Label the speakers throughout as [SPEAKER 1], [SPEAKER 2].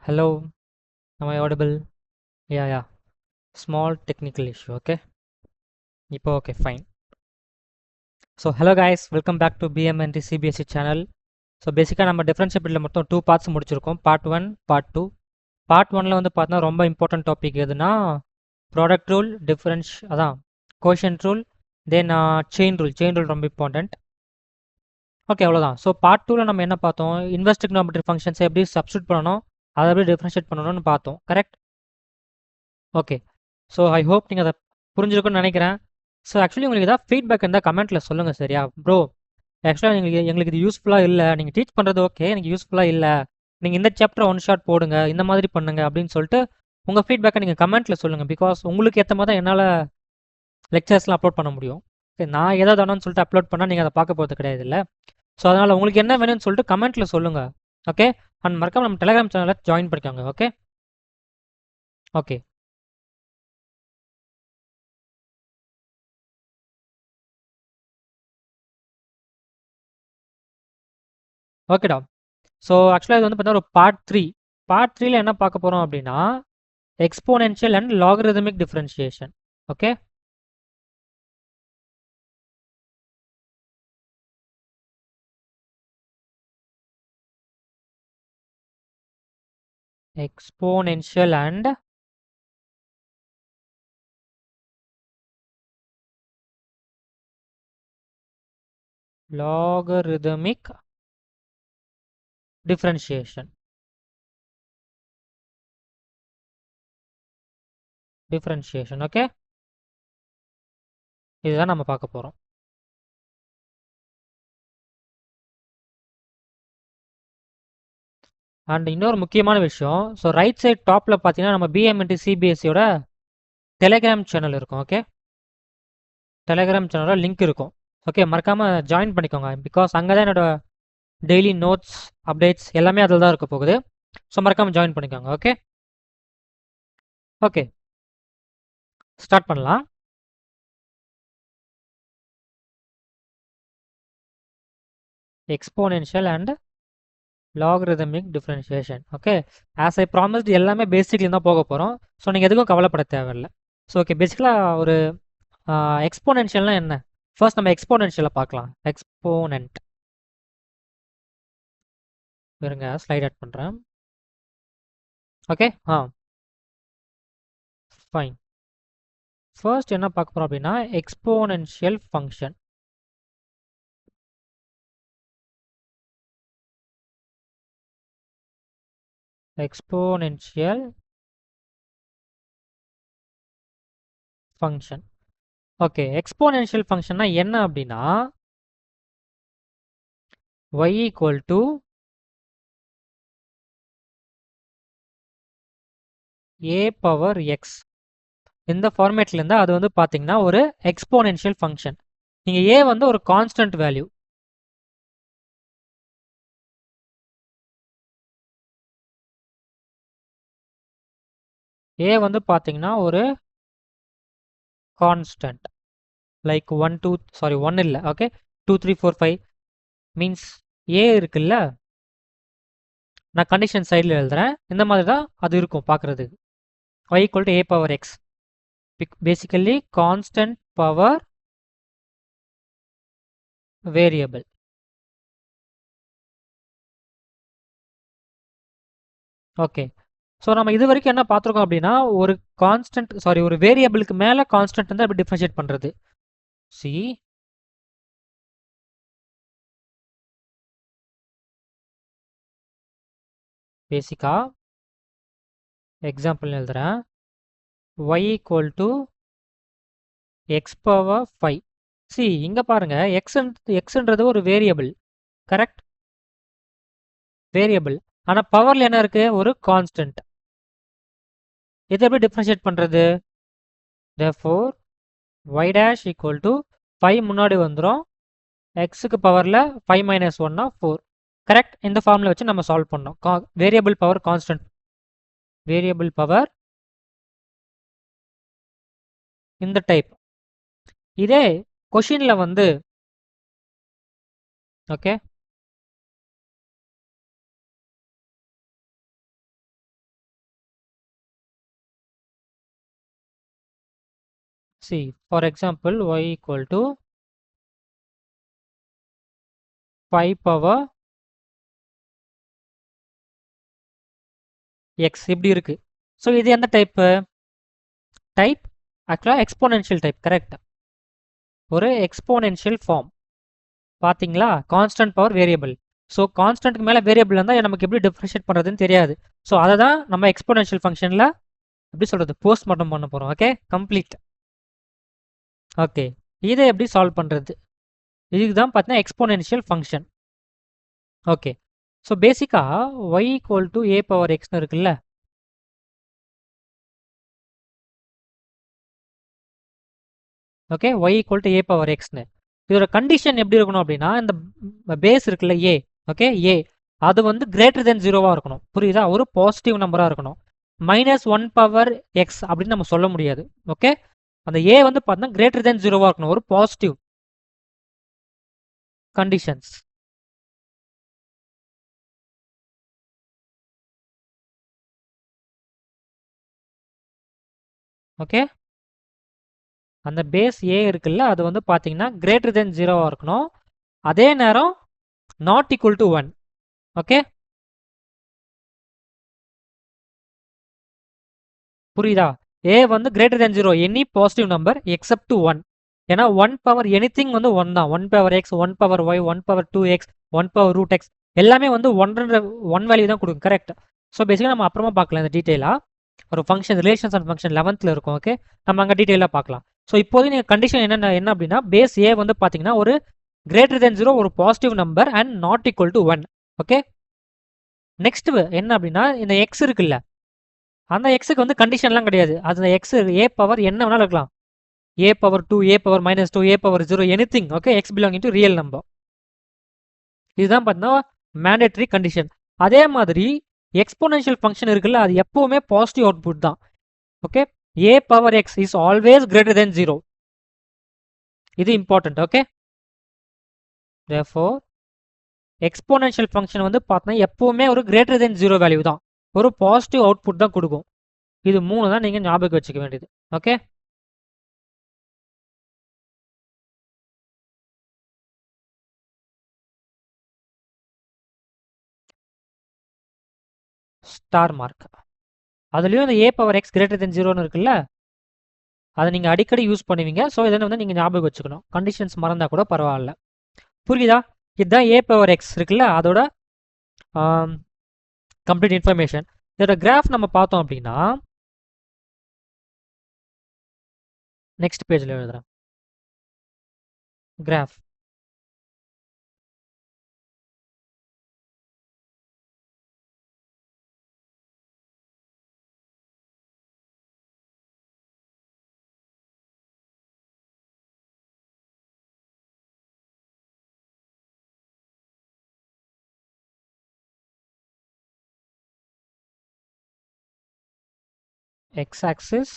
[SPEAKER 1] Hello, am I audible? Yeah. Small technical issue, okay? இப்போ okay, fine. So, hello guys, welcome back to BMNT CBSE channel. So பேசிக்காக நம்ம டிஃப்ரென்ஷியபிளில் மொத்தம் 2 parts முடிச்சிருக்கோம். Part 1, part 2. Part 1ல் வந்து பார்த்தா ரொம்ப இம்பார்ட்டன்ட் டாபிக் எதுனா ப்ராடக்ட் ரூல், அதான் கோஷன்ட் ரூல், தென் செயின் ரூல் ரொம்ப இம்பார்ட்டன்ட். ஓகே, அவ்வளோதான். ஸோ பார்ட் 2ல் நம்ம என்ன பார்த்தோம், இன்வெர்ஸ் ட்ரிகோனோமெட்ரிக் ஃபங்க்ஷன்ஸை எப்படி சப்ஸ்டியூட் பண்ணணும், அதை எப்படி டிஃப்ரென்ஷியேட் பண்ணணும்னு பார்த்தோம். Correct? Okay. So I hope நீங்கள் அதை புரிஞ்சிருக்குன்னு நினைக்கிறேன். ஸோ ஆக்சுவலி உங்களுக்கு ஏதாவது ஃபீட்பேக் இருந்தால் கமெண்ட்டில் சொல்லுங்கள். சரியா ப்ரோ? ஆக்சுவலாக எங்களுக்கு இது யூஸ்ஃபுல்லாக இல்லை, நீங்கள் டீச் பண்ணுறது ஓகே, எனக்கு யூஸ்ஃபுல்லாக இல்லை, நீங்கள் இந்த சாப்டர் ஒன் ஷாட் போடுங்க, இந்த மாதிரி பண்ணுங்க அப்படின்னு சொல்லிட்டு உங்கள் ஃபீட்பேக்கை நீங்கள் கமெண்ட்டில் சொல்லுங்கள். பிகாஸ் உங்களுக்கு ஏற்ற மாதிரி தான் என்னால் லெக்சர்ஸ்லாம் அப்லோட் பண்ண முடியும். ஓகே, நான் ஏதாவது வேணும்னு சொல்லிட்டு அப்லோட் பண்ணால் நீங்கள் அதை பார்க்க போகிறது கிடையாது இல்லை. ஸோ அதனால் உங்களுக்கு என்ன வேணும்னு சொல்லிட்டு கமெண்ட்டில் சொல்லுங்கள். ஓகே, அண்ட் மறக்காம நம்ம டெலிகிராம் சேனலில் ஜாயின் பண்ணிக்கோங்க. ஓகே ஓகே ஓகேடா. ஸோ ஆக்சுவலாக இது வந்து பார்த்தீங்கன்னா ஒரு பார்ட் 3ல என்ன பார்க்க போகிறோம் அப்படின்னா exponential and logarithmic differentiation. Okay, exponential and logarithmic differentiation. Okay, இதுதான் நம்ம பார்க்க போகிறோம். அண்ட் இன்னொரு முக்கியமான விஷயம், ஸோ ரைட் சைட் டாப்பில் பார்த்தீங்கன்னா நம்ம பிஎம்என்டி சிபிஎஸ்சியோட டெலிகிராம் சேனல் இருக்கும். ஓகே, டெலிகிராம் சேனலோட லிங்க் இருக்கும். ஓகே, மறக்காமல் ஜாயின் பண்ணிக்கோங்க. பிகாஸ் அங்கே தான் என்னோட டெய்லி நோட்ஸ் அப்டேட்ஸ் எல்லாமே அதில் தான் இருக்க போகுது. ஸோ மறக்காமல் ஜாயின் பண்ணிக்கோங்க. ஓகே ஓகே ஸ்டார்ட் பண்ணலாம். Exponential and logarithmic differentiation. Okay, as I promised எல்லாமே பேசிக்லி தான் போக போகிறோம். ஸோ நீங்கள் எதுக்கும் கவலைப்பட தேவையில்லை. ஸோ ஓகே, பேசிக்கலாக ஒரு எக்ஸ்போனென்ஷியல்னால் என்ன, ஃபர்ஸ்ட் நம்ம எக்ஸ்போனென்ஷியலை பார்க்கலாம். எக்ஸ்போனென்ட் இருங்க, ஸ்லைட் ஆட் பண்ணுறேன். Okay fine. ஃபர்ஸ்ட் என்ன பார்க்க போகிறோம் அப்படின்னா exponential function. Exponential function. Okay, exponential ஃபங்க்ஷன்னா என்ன அப்படின்னா y equal to a power x. இந்த ஃபார்மேட்ல இருந்தால் அது வந்து பார்த்தீங்கன்னா ஒரு எக்ஸ்போனென்ஷியல் ஃபங்க்ஷன். நீங்கள் a வந்து ஒரு கான்ஸ்டன்ட் வேல்யூ, a வந்து பார்த்தீங்கன்னா ஒரு கான்ஸ்டன்ட் லைக் 1 இல்லை. ஓகே, 2 3 4 5 மீன்ஸ் a இருக்குல்ல, நான் கண்டிஷன் சைடில் எழுதுறேன். இந்த மாதிரி தான் அது இருக்கும் பார்க்குறதுக்கு. y equal to a power x, basically constant power variable. Okay, so நம்ம இது வரைக்கும் என்ன பார்த்துருக்கோம் அப்படின்னா ஒரு வேரியபிளுக்கு மேலே கான்ஸ்டன்ட் வந்து அப்படி டிஃபரன்ஷியேட் பண்ணுறது. சி பேசிக்கா எக்ஸாம்பிள் எழுதுறேன். y equal to x power 5. C இங்கே பாருங்க, எக்ஸ்ன்றது ஒரு வேரியபிள். Correct, variable. ஆனால் பவரில் என்ன இருக்கு, ஒரு கான்ஸ்டன்ட். இதை எப்படி டிஃபரன்ஷியேட் பண்ணுறது? therefore y dash equal to 5 முன்னாடி வந்துடும், எக்ஸுக்கு பவரில் 5 minus 1 4. கரெக்ட், இந்த ஃபார்முலா வச்சு நம்ம சால்வ் பண்ணோம். Variable power constant, variable power இந்த டைப். இதே கொஷினில் வந்து okay see for example y equal to 5 power x இப்படி இருக்கு. ஸோ இது எந்த டைப்பு? டைப் ஆக்சுவலாக எக்ஸ்போனென்ஷியல் டைப், கரெக்ட். ஒரு எக்ஸ்போனென்ஷியல் ஃபார்ம் பார்த்தீங்களா, கான்ஸ்டன்ட் பவர் வேரியபிள். ஸோ கான்ஸ்டன்ட்க்கு மேலே வேரியபிள் இருந்தால் நமக்கு எப்படி டிஃப்ரென்ஷியேட் பண்ணுறதுன்னு தெரியாது. ஸோ அதை தான் நம்ம எக்ஸ்போனென்ஷியல் ஃபங்க்ஷனில் எப்படி சொல்கிறது, போஸ்ட் மார்ட்டம் பண்ண போகிறோம். Okay, complete. ஓகே, இதை எப்படி சால்வ் பண்ணுறது, இதுக்கு தான் பார்த்தீங்கன்னா எக்ஸ்போனென்ஷியல் ஃபங்க்ஷன். ஓகே, ஸோ பேசிக்காக y equal to a power எக்ஸ்னு இருக்குல்ல, okay, y equal to a power எக்ஸ்னு, இதோட கண்டிஷன் எப்படி இருக்கணும் அப்படின்னா, இந்த பேஸ் இருக்குல்ல a, ஓகே, a அது வந்து கிரேட்டர் தென் ஜீரோவாக இருக்கணும். புரியுதா, ஒரு பாசிட்டிவ் நம்பராக இருக்கணும். -1 பவர் எக்ஸ் அப்படின்னு நம்ம சொல்ல முடியாது. ஓகே, அந்த a வந்து பார்த்தீங்கன்னா கிரேட்டர் தென் ஜீரோவாக இருக்கணும், ஒரு பாசிட்டிவ் கண்டிஷன்ஸ். ஓகே, அந்த பேஸ் a இருக்குல்ல அது வந்து பார்த்தீங்கன்னா கிரேட்டர் தென் ஜீரோவாக இருக்கணும், அதே நேரம் நாட் ஈக்குவல் டு 1. ஓகே, புரியுதா, a வந்து greater then zero any positive number except to 1. ஏன்னா 1 பவர் எனிதிங் வந்து 1 தான். 1 power x, 1 power y, 1 power 2x, 1 power root x எல்லாமே வந்து 1 வேல்யூ தான் கொடுக்கும், கரெக்ட். ஸோ பேசிக்காக நம்ம அப்புறமா பார்க்கலாம் இந்த டீட்டெயிலாக. ஒரு function relations and function 11th இருக்கும். ஓகே, நம்ம அங்கே டீட்டெயிலாக பார்க்கலாம். ஸோ இப்போது நீங்கள் கண்டிஷன் என்ன அப்படின்னா, பேஸ் a வந்து பார்த்தீங்கன்னா ஒரு கிரேட்டர் தென் ஜீரோ, ஒரு positive number and not equal to 1. Okay, next என்ன அப்படின்னா, இந்த எக்ஸ் இருக்குல்ல, அந்த எக்ஸுக்கு வந்து கண்டிஷன்லாம் கிடையாது. அது எக்ஸ் a பவர் என்ன வேணாலும் இருக்கலாம், a power 2, a power -2, a power 0, anything. Okay, x belonging to real number. இதுதான் பார்த்தீங்கன்னா மேண்டேட்டரி கண்டிஷன். அதே மாதிரி எக்ஸ்போனென்ஷியல் ஃபங்க்ஷன் இருக்குல்ல, அது எப்பவுமே பாசிட்டிவ் அவுட்புட் தான். Okay, a power x is always greater than 0. இது important. Okay, therefore exponential function வந்து பார்த்தீங்கன்னா எப்பவுமே ஒரு கிரேட்டர் தென் 0 வேல்யூ தான், ஒரு பாசிட்டிவ் அவுட்புட் தான் கொடுக்கும். இது 3 தான் நீங்கள் ஞாபகம் வச்சுக்க வேண்டியது. ஓகே, ஸ்டார் மார்க் அதுலேயும் இந்த a power x greater than 0ன்னு இருக்குல்ல, அதை நீங்கள் அடிக்கடி யூஸ் பண்ணுவீங்க. ஸோ இதனை வந்து நீங்கள் ஞாபகம் வச்சுக்கணும், கண்டிஷன்ஸ் மறந்தால் கூட பரவாயில்ல. புரியுதா, இதுதான் a பவர் x இருக்குல்ல, அதோட கம்ப்ளீட் இன்ஃபர்மேஷன். இதோட கிராஃப் நம்ம பார்த்தோம் அப்படின்னா, நெக்ஸ்ட் பேஜில் எழுதுறேன் graph. x axis,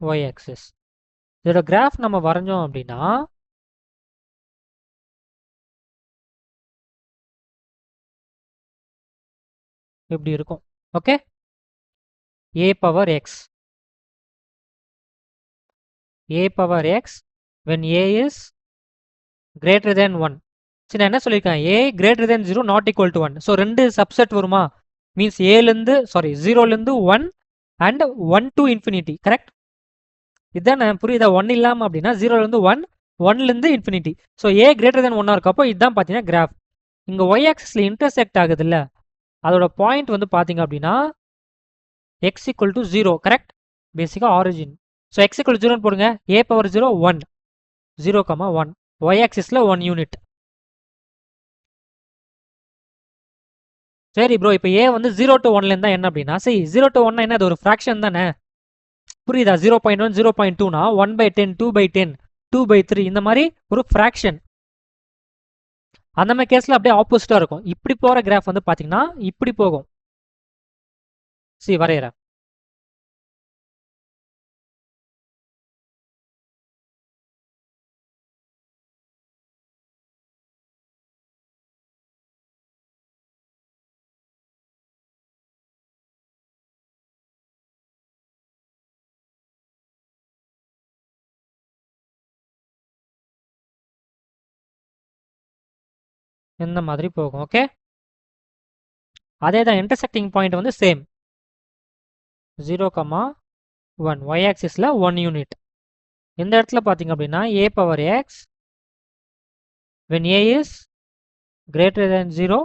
[SPEAKER 1] y axis. இதோட கிராஃப் நம்ம வரைஞ்சோம் அப்படின்னா இப்படி இருக்கும். Okay, a power x, a power x when a is greater than 1. சரி, நான் என்ன சொல்லியிருக்கேன், a greater than 0 not equal to 1. So ரெண்டு சப்செட் வருமா, மீன்ஸ் ஏலேருந்து 0லேருந்து 1 அண்ட் 1 to infinity. கரெக்ட், இதுதானே, புரியுதா? 1 இல்லாமல் அப்படின்னா 0லேருந்து 1, 1லேருந்து infinity. So a greater than 1 இருக்கப்போ இதுதான் பார்த்தீங்கன்னா கிராஃப். இங்கே y ஆக்சிஸில் இன்டர்செக்ட் ஆகுது இல்லை, அதோட பாயிண்ட் வந்து பார்த்தீங்க அப்படின்னா x ஈக்குவல் டு 0. கரெக்ட், பேசிக்காக origin. So x equal to 0 போடுங்க, a பவர் 0 1, 0,1, y ஆக்சிஸில் 1 யூனிட். சரி ப்ரோ, இப்போ a வந்து 0 to 1 இருந்தால் என்ன அப்படின்னா, சரி 0 to 1 என்ன, அது ஒரு ஃப்ராக்ஷன் தானே, புரியுதா? 0.1, 0.2னா 1/10, 2/10, 2/3 இந்த மாதிரி ஒரு ஃப்ராக்ஷன். அந்த மாதிரி கேஸில் அப்படியே ஆப்போசிட்டாக இருக்கும். இப்படி போகிற கிராஃப் வந்து பார்த்தீங்கன்னா இப்படி போகும். சரி, வரைகிறேன். இந்த மாதிரி போகும். ஓகே, அதே தான் இன்டர்செக்டிங் பாயிண்ட் வந்து சேம் 0,1 ஒய் ஆக்சிஸில் 1 யூனிட். இந்த இடத்துல பார்த்தீங்க அப்படின்னா a power x when a is greater than 0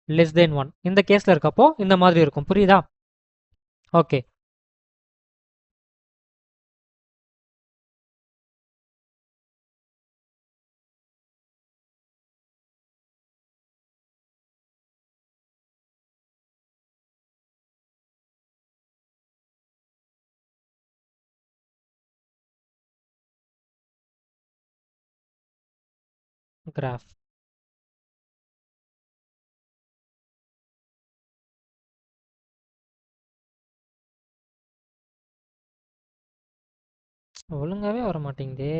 [SPEAKER 1] less than 1 இந்த கேஸில் இருக்கப்போ இந்த மாதிரி இருக்கும். புரியுதா? ஓகே, கிராஃப் ஒழுங்காவே வர மாட்டேங்குதே.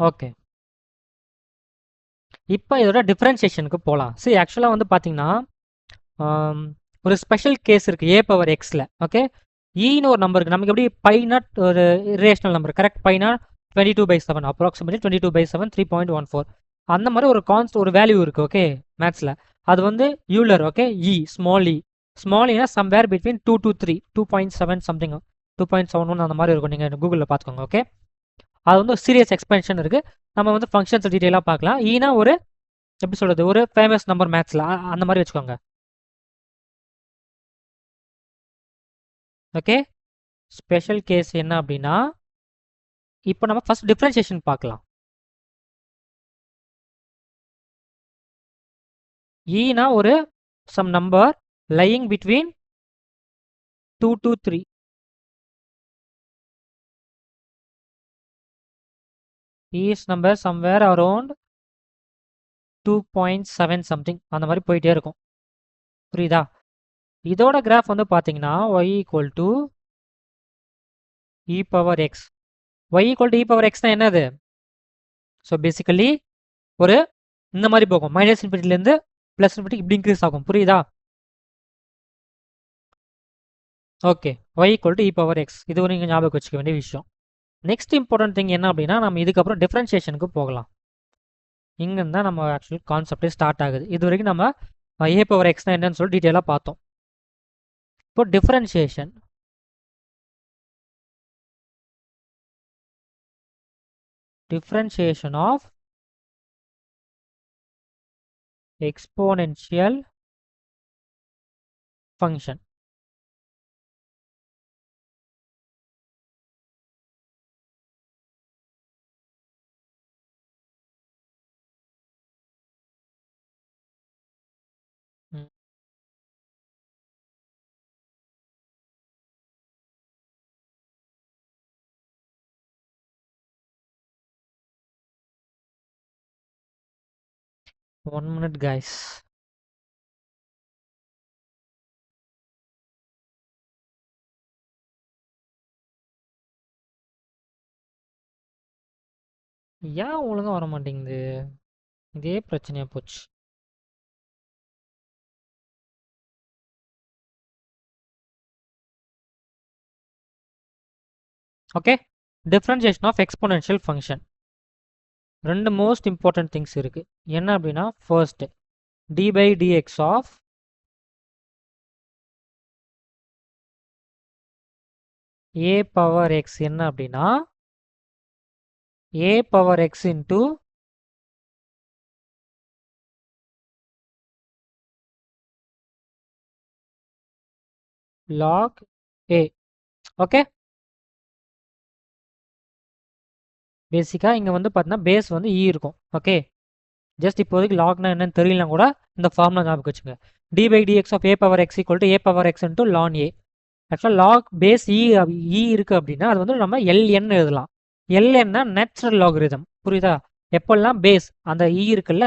[SPEAKER 1] ஓகே, இப்போ இதோட டிஃப்ரென்சியேஷனுக்கு போகலாம். சரி, ஆக்சுவலாக வந்து பார்த்தீங்கன்னா ஒரு ஸ்பெஷல் கேஸ் இருக்குது a பவர் எக்ஸில். ஓகே, ஈன்னு ஒரு நம்பருக்கு நமக்கு எப்படி பை நாட் ஒரு rational number, correct? Pi not 22/7 approximately 22/7 3.14 அந்த மாதிரி ஒரு ஒரு வேல்யூ இருக்குது. ஓகே, மேத்ஸில் அது வந்து யூலர். ஓகே, ஸ்மால் இனா சம்வேர் பிட்வீன் 2 to 3 2.7 சம்திங் 2.71 அந்த மாதிரி இருக்கும். நீங்கள் கூகுளில் பார்த்துக்கோங்க. ஓகே, அது வந்து சீரியஸ் எக்ஸ்பென்ஷன் இருக்குது. நம்ம வந்து ஃபங்க்ஷன்ஸ் டீட்டெயிலாக பார்க்கலாம். ஈனா ஒரு எப்படி சொல்கிறது, ஒரு ஃபேமஸ் நம்பர் மேத்ஸில் அந்த மாதிரி வச்சுக்கோங்க. ஓகே, ஸ்பெஷல் கேஸ் என்ன அப்படின்னா இப்போ நம்ம ஃபர்ஸ்ட் டிஃப்ரென்சியேஷன் பார்க்கலாம். ஈனா ஒரு sum number lying between 2 to 3. Is number somewhere around 2.7 something அந்த மாதிரி போயிட்டே இருக்கும். புரியுதா? இதோட கிராஃப் வந்து பார்த்தீங்கன்னா y equal to e power x. Y equal to e power x தான் என்னது? ஸோ பேசிக்கலி ஒரு இந்த மாதிரி போகும். மைனஸ் இன்ஃபினிட்டிலேருந்து ப்ளஸ் இன்ஃபினிட்டி இப்படி இன்க்ரீஸ் ஆகும். புரியுதா? Okay, y equal to e power x, இது ஒரு நீங்கள் ஞாபகம் வச்சுக்க வேண்டிய விஷயம். நெக்ஸ்ட் இம்பார்ட்டன்ட் திங் என்ன அப்படின்னா நம்ம இதுக்கப்புறம் டிஃப்ரென்சியேஷனுக்கு போகலாம். இங்கேருந்து தான் நம்ம ஆக்சுவலி கான்செப்டே ஸ்டார்ட் ஆகுது. இது வரைக்கும் நம்ம ஏ பவர் எக்ஸ்னா என்னன்னு சொல்லி டீட்டெயிலாக பார்த்தோம். இப்போ differentiation of exponential function. One minute guys. ஏன் ஒழுங்கா வர மாட்டேங்குது? இதே பிரச்சனையா போச்சு. Okay, differentiation of exponential function. ரெண்டு மோஸ்ட் இம்பார்ட்டன்ட் திங்ஸ் இருக்கு. என்ன அப்படின்னா first d by dx of a power x என்ன அப்படின்னா a power x into log a. Okay, பேசிக்காக இங்கே வந்து பார்த்தீங்கன்னா பேஸ் வந்து இ இருக்கும். ஓகே, ஜஸ்ட் இப்போதைக்கு லாக்னா என்னன்னு தெரியலாம் கூட இந்த ஃபார்முலா ஞாபகம் வச்சுங்க. D by dx of a power x equal to a power x into ln a. ஆக்சுவலாக லாக் பேஸ் இ இருக்குது அப்படின்னா அது வந்து நம்ம எல்என் எழுதலாம். எல்என்னா நேச்சுரல் லாகரிதம். புரியுதா? எப்பெல்லாம் பேஸ் அந்த இ இருக்குல்ல,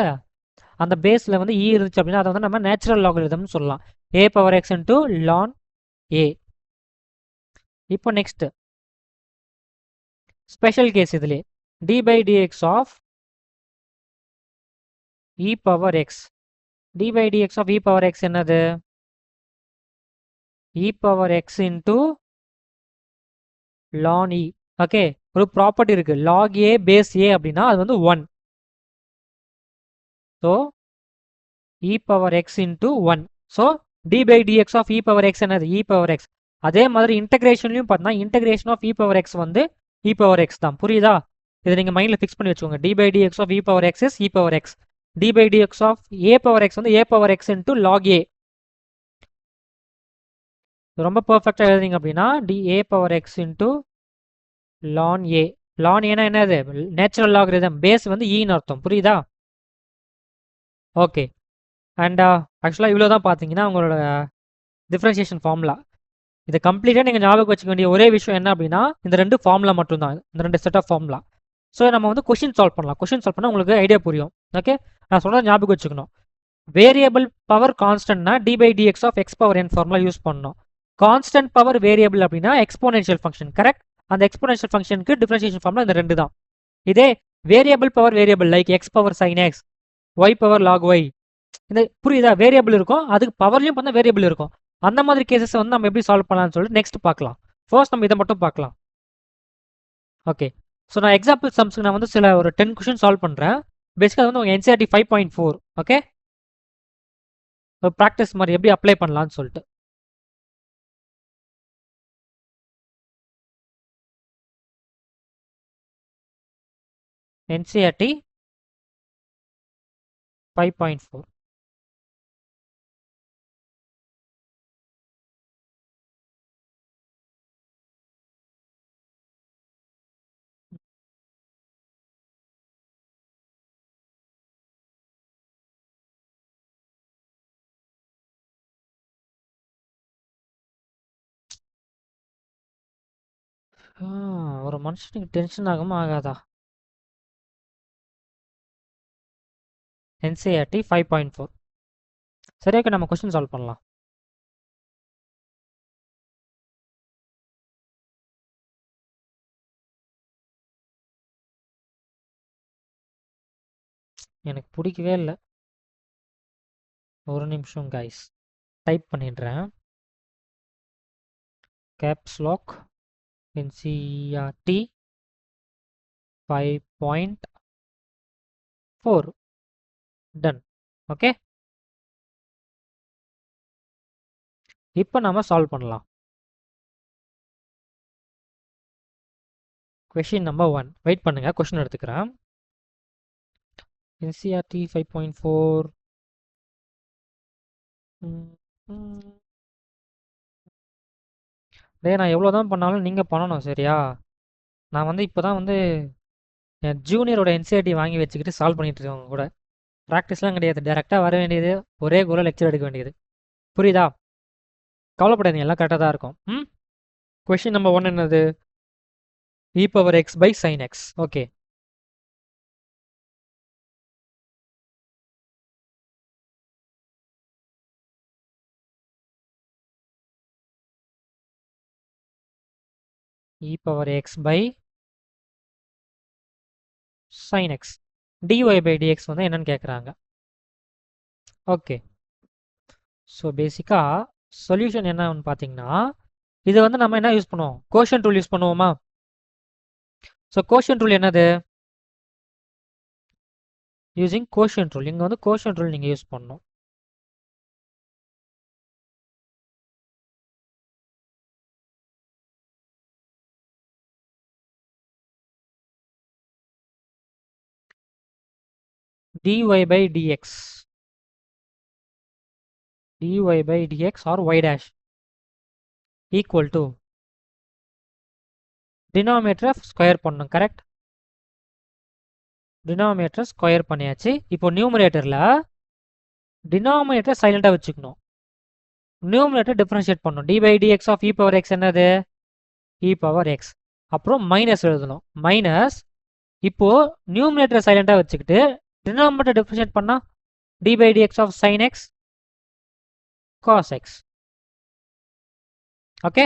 [SPEAKER 1] அந்த பேஸில் வந்து இ இருந்துச்சு அப்படின்னா அதை வந்து நம்ம நேச்சுரல் லாகரிதம்னு சொல்லலாம். A power x into ln a. இப்போ நெக்ஸ்ட் ஸ்பெஷல் கேஸ் இதுலேயே d by dx of e power x. D by dx of e power x என்னது? E power x into ln e. ஓகே, ஒரு ப்ராப்பர்ட்டி இருக்கு log a base a அப்படின்னா அது வந்து 1. ஸோ e பவர் எக்ஸ் இன்டூ 1. ஸோ d by dx of e power x என்னது? E power x. அதே மாதிரி இன்டகிரேஷன்லையும் பார்த்தீங்கன்னா integration of e power x வந்து இ பவர் எக்ஸ் தான். புரியுதா? இதை நீங்கள் மைண்டில் ஃபிக்ஸ் பண்ணி வச்சுக்கோங்க. D by dx of e power x is e power x. D by dx of a power x வந்து a power x into log a. ரொம்ப பர்ஃபெக்டாக எழுதிங்க அப்படின்னா d a power x into ln a. ln ஏன்னா என்னது? Natural logarithm. Base வந்து ஈன்னு அர்த்தம். புரியுதா? ஓகே. அண்ட் ஆக்சுவலாக இவ்வளோ தான் பார்த்தீங்கன்னா உங்களோட டிஃப்ரென்ஷியேஷன் ஃபார்முலா. இதை கம்ப்ளீட்டாக நீங்கள் ஞாபகம் வச்சுக்க வேண்டிய ஒரே விஷயம் என்ன அப்படின்னா இந்த 2 ஃபார்முலா மட்டும்தான், இந்த 2 செட் ஆஃப் ஃபார்முலா. ஸோ நம்ம வந்து கொஷின் சால்வ் பண்ணலாம். கொஷின் சால்வ் பண்ணால் உங்களுக்கு ஐடியா புரியும். ஓகே, நான் சொல்கிறத ஞாபகம் வச்சுக்கணும். வேரியபிள் பவர் கான்ஸ்டன்ட்னா d by dx of x power n formula use பண்ணணும். கான்ஸ்டன்ட் பவர் வேரியபிள் அப்படின்னா எக்ஸ்போனென்ஷியல் ஃபங்க்ஷன். கரெக்ட்? அந்த எக்ஸ்போனென்ஷியல் ஃபங்க்ஷனுக்கு டிஃபரன்ஷியேஷன் ஃபார்முலா இந்த 2 தான். இதே variable power variable like x power sine x, y power log y, இந்த புரியுதா? வேரியபிள் இருக்கும், அதுக்கு பவர்லையும் பார்த்தா வேரியபிள் இருக்கும். அந்த மாதிரி கேசஸ் வந்து நம்ம எப்படி சால்வ் பண்ணலாம்னு சொல்லிட்டு நெக்ஸ்ட் பார்க்கலாம். ஃபர்ஸ்ட் நம்ம இதை மட்டும் பார்க்கலாம். ஓகே, ஸோ நான் எக்ஸாம்பிள் சம்ஸ்க்கு நான் வந்து சில ஒரு 10 கொஷின் சால்வ் பண்ணுறேன். பேசிக்காக வந்து உங்கள் NCERT 5.4. ஓகே, ப்ராக்டிஸ் மாதிரி எப்படி அப்ளை பண்ணலான்னு சொல்லிட்டு. NCERT 5.4. ஒரு மனுஷனுக்கு டென்ஷன் ஆகாம ஆகாதா? NCERT 5.4. சரி, ஓகே, நம்ம கொஸ்டின் சால்வ் பண்ணலாம். எனக்கு பிடிக்கவே இல்லை. ஒரு நிமிஷம் கைஸ், டைப் பண்ணிடுறேன். Caps lock NCERT 5.4. Done. Okay, இப்போ நம்ம சால்வ் பண்ணலாம். Question number 1. வெயிட் பண்ணுங்க, கொஷின் எடுத்துக்கிறேன். NCERT 5.4. நான் எவ்வளோ தான் பண்ணாலும் நீங்கள் பண்ணணும், சரியா? நான் வந்து இப்போ தான் வந்து என் ஜூனியரோட NCERT வாங்கி வச்சுக்கிட்டு சால்வ் பண்ணிட்டு இருக்கேன். அவங்க கூட ப்ராக்டிஸ்லாம் கிடையாது, டேரெக்டாக வர வேண்டியது, ஒரே கூட லெக்சர் எடுக்க வேண்டியது. புரியுதா? கவலைப்படாதீங்க, எல்லாம் கரெக்டாக தான் இருக்கும். கொஷின் நம்பர் 1 என்னது? e power x by sin x. Okay, e power x by sin x dy by dx வந்து என்னன்னு கேட்குறாங்க. ஓகே, ஸோ பேசிக்காக சொல்யூஷன் என்னன்னு பார்த்தீங்கன்னா இது வந்து நம்ம என்ன யூஸ் பண்ணுவோம்? கோஷன் ரூல் யூஸ் பண்ணுவோமா? ஸோ கோஷன் ரூல் என்னது? யூசிங் கோஷன் ரூல். இங்கே வந்து கோஷன் ரூல் நீங்கள் யூஸ் பண்ணணும். dy by dx, dy by dx or y dash equal to denominator square பண்ணணும். கரெக்ட்? டினாமினேட்டர் ஸ்கொயர் பண்ணியாச்சு. இப்போ நியூமரேட்டரில் டினாமினேட்டர் சைலண்டாக வச்சுக்கணும், நியூமரேட்டர் டிஃபரன்ஷியேட் பண்ணணும். D by dx of e power x என்னது? E power x. அப்புறம் மைனஸ் எழுதணும். மைனஸ் இப்போ நியூமரேட்டர் சைலண்டாக வச்சுக்கிட்டு டினாமினேட்டர் டிஃபரன்ஷியேட் பண்ணால் d by dx of sine x cos x. Okay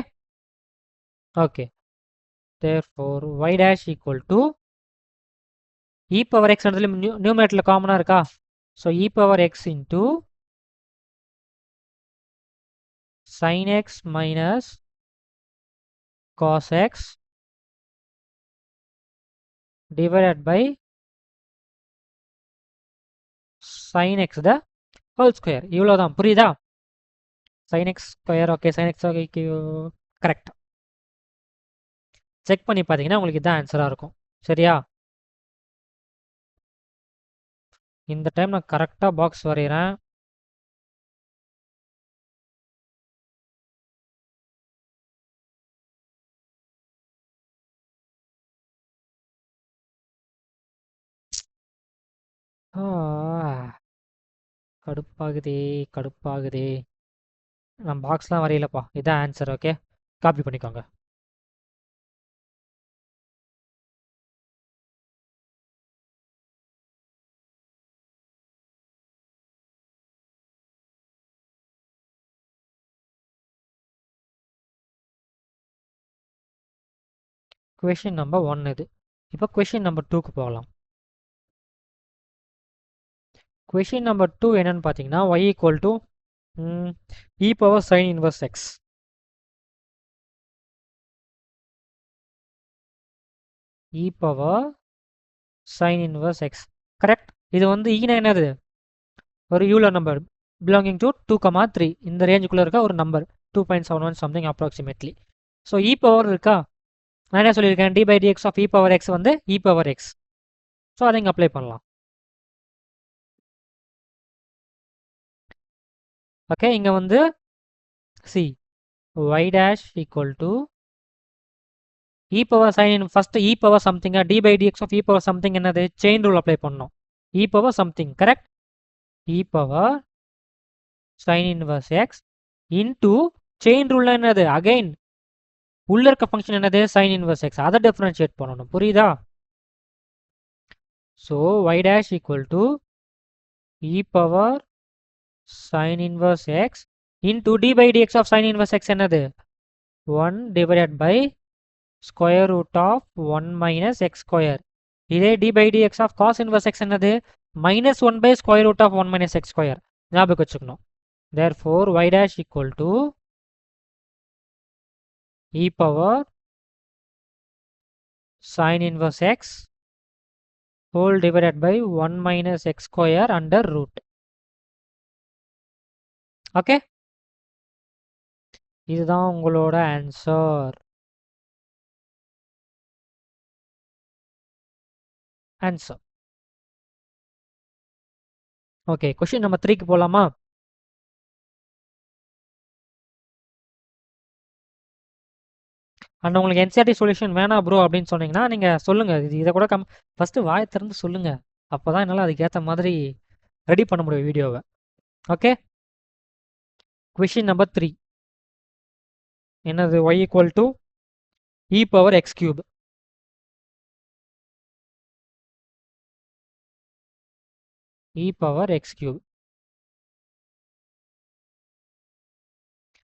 [SPEAKER 1] okay, therefore y dash equal to e power x நியூமரேட்டர்ல காமனா இருக்கா, so e power x into sin x minus cos x divided by sin x the whole square. இவ்வளவுதான், புரியுதா? sin x square, okay, sin x correct. Check பண்ணி பார்த்தீங்கன்னா உங்களுக்கு இதான் ஆன்சராக இருக்கும். சரியா? இந்த டைம் நான் கரெக்டாக பாக்ஸ் வரைகிறேன். கடுப்பாகுதே கடுப்பாகுதே. நான் பாக்ஸ்லாம் வரையலப்பா, இதான் ஆன்சர். ஓகே, காப்பி பண்ணிக்கோங்க. கொஷின் நம்பர் 1 இது. இப்போ கொஷின் நம்பர் 2க்கு போகலாம். கொஷின் நம்பர் 2 என்னன்னு பார்த்தீங்கன்னா y equal to e power sin inverse x. e power sin inverse x, correct. இது வந்து ஈனா என்னது, ஒரு யூலர் நம்பர் பிலாங்கிங் டு 2,3 இந்த ரேஞ்சுக்குள்ளே இருக்க ஒரு number 2.71 something approximately. So e power இருக்கா, நான் என்ன சொல்லியிருக்கேன், d by dx of e power x வந்து இ பவர் எக்ஸ். ஸோ அதை இங்கே அப்ளை பண்ணலாம். ஓகே, இங்கே வந்து C y dash equal to e power sin first e power something d by dx of e power something என்னது, chain rule apply பண்ணணும். e power something, correct. e power sin inverse x into chain rule என்னது, again உள்ள இருக்க function என்னது, sin inverse x, அதை differentiate பண்ணணும். புரியுதா? So y dash equal to e power sin inverse x into d by dx of sin inverse x என்னது, 1 divided by square root of 1 minus x square. இதே d by dx of cos inverse x என்னது, minus 1 by square root of 1 minus x square. ஞாபகம் வச்சுக்கணும். therefore y dash equal to e power sin inverse x whole divided by 1 minus x square under root. Okay, இதுதான் உங்களோட answer. Okay, question number 3க்கு போகலாமா? And உங்களுக்கு NCERT solution வேணாம் bro அப்படின்னு சொன்னீங்கன்னா நீங்கள் சொல்லுங்கள், இதை கூட ஃபஸ்ட்டு வாயை திறந்து சொல்லுங்கள். அப்போ தான் என்னால் அதுக்கேற்ற மாதிரி ரெடி பண்ண முடியும் வீடியோவை. ஓகே, கொஷின் நம்பர் 3 என்னது, y equal to e power X cube. e power X cube.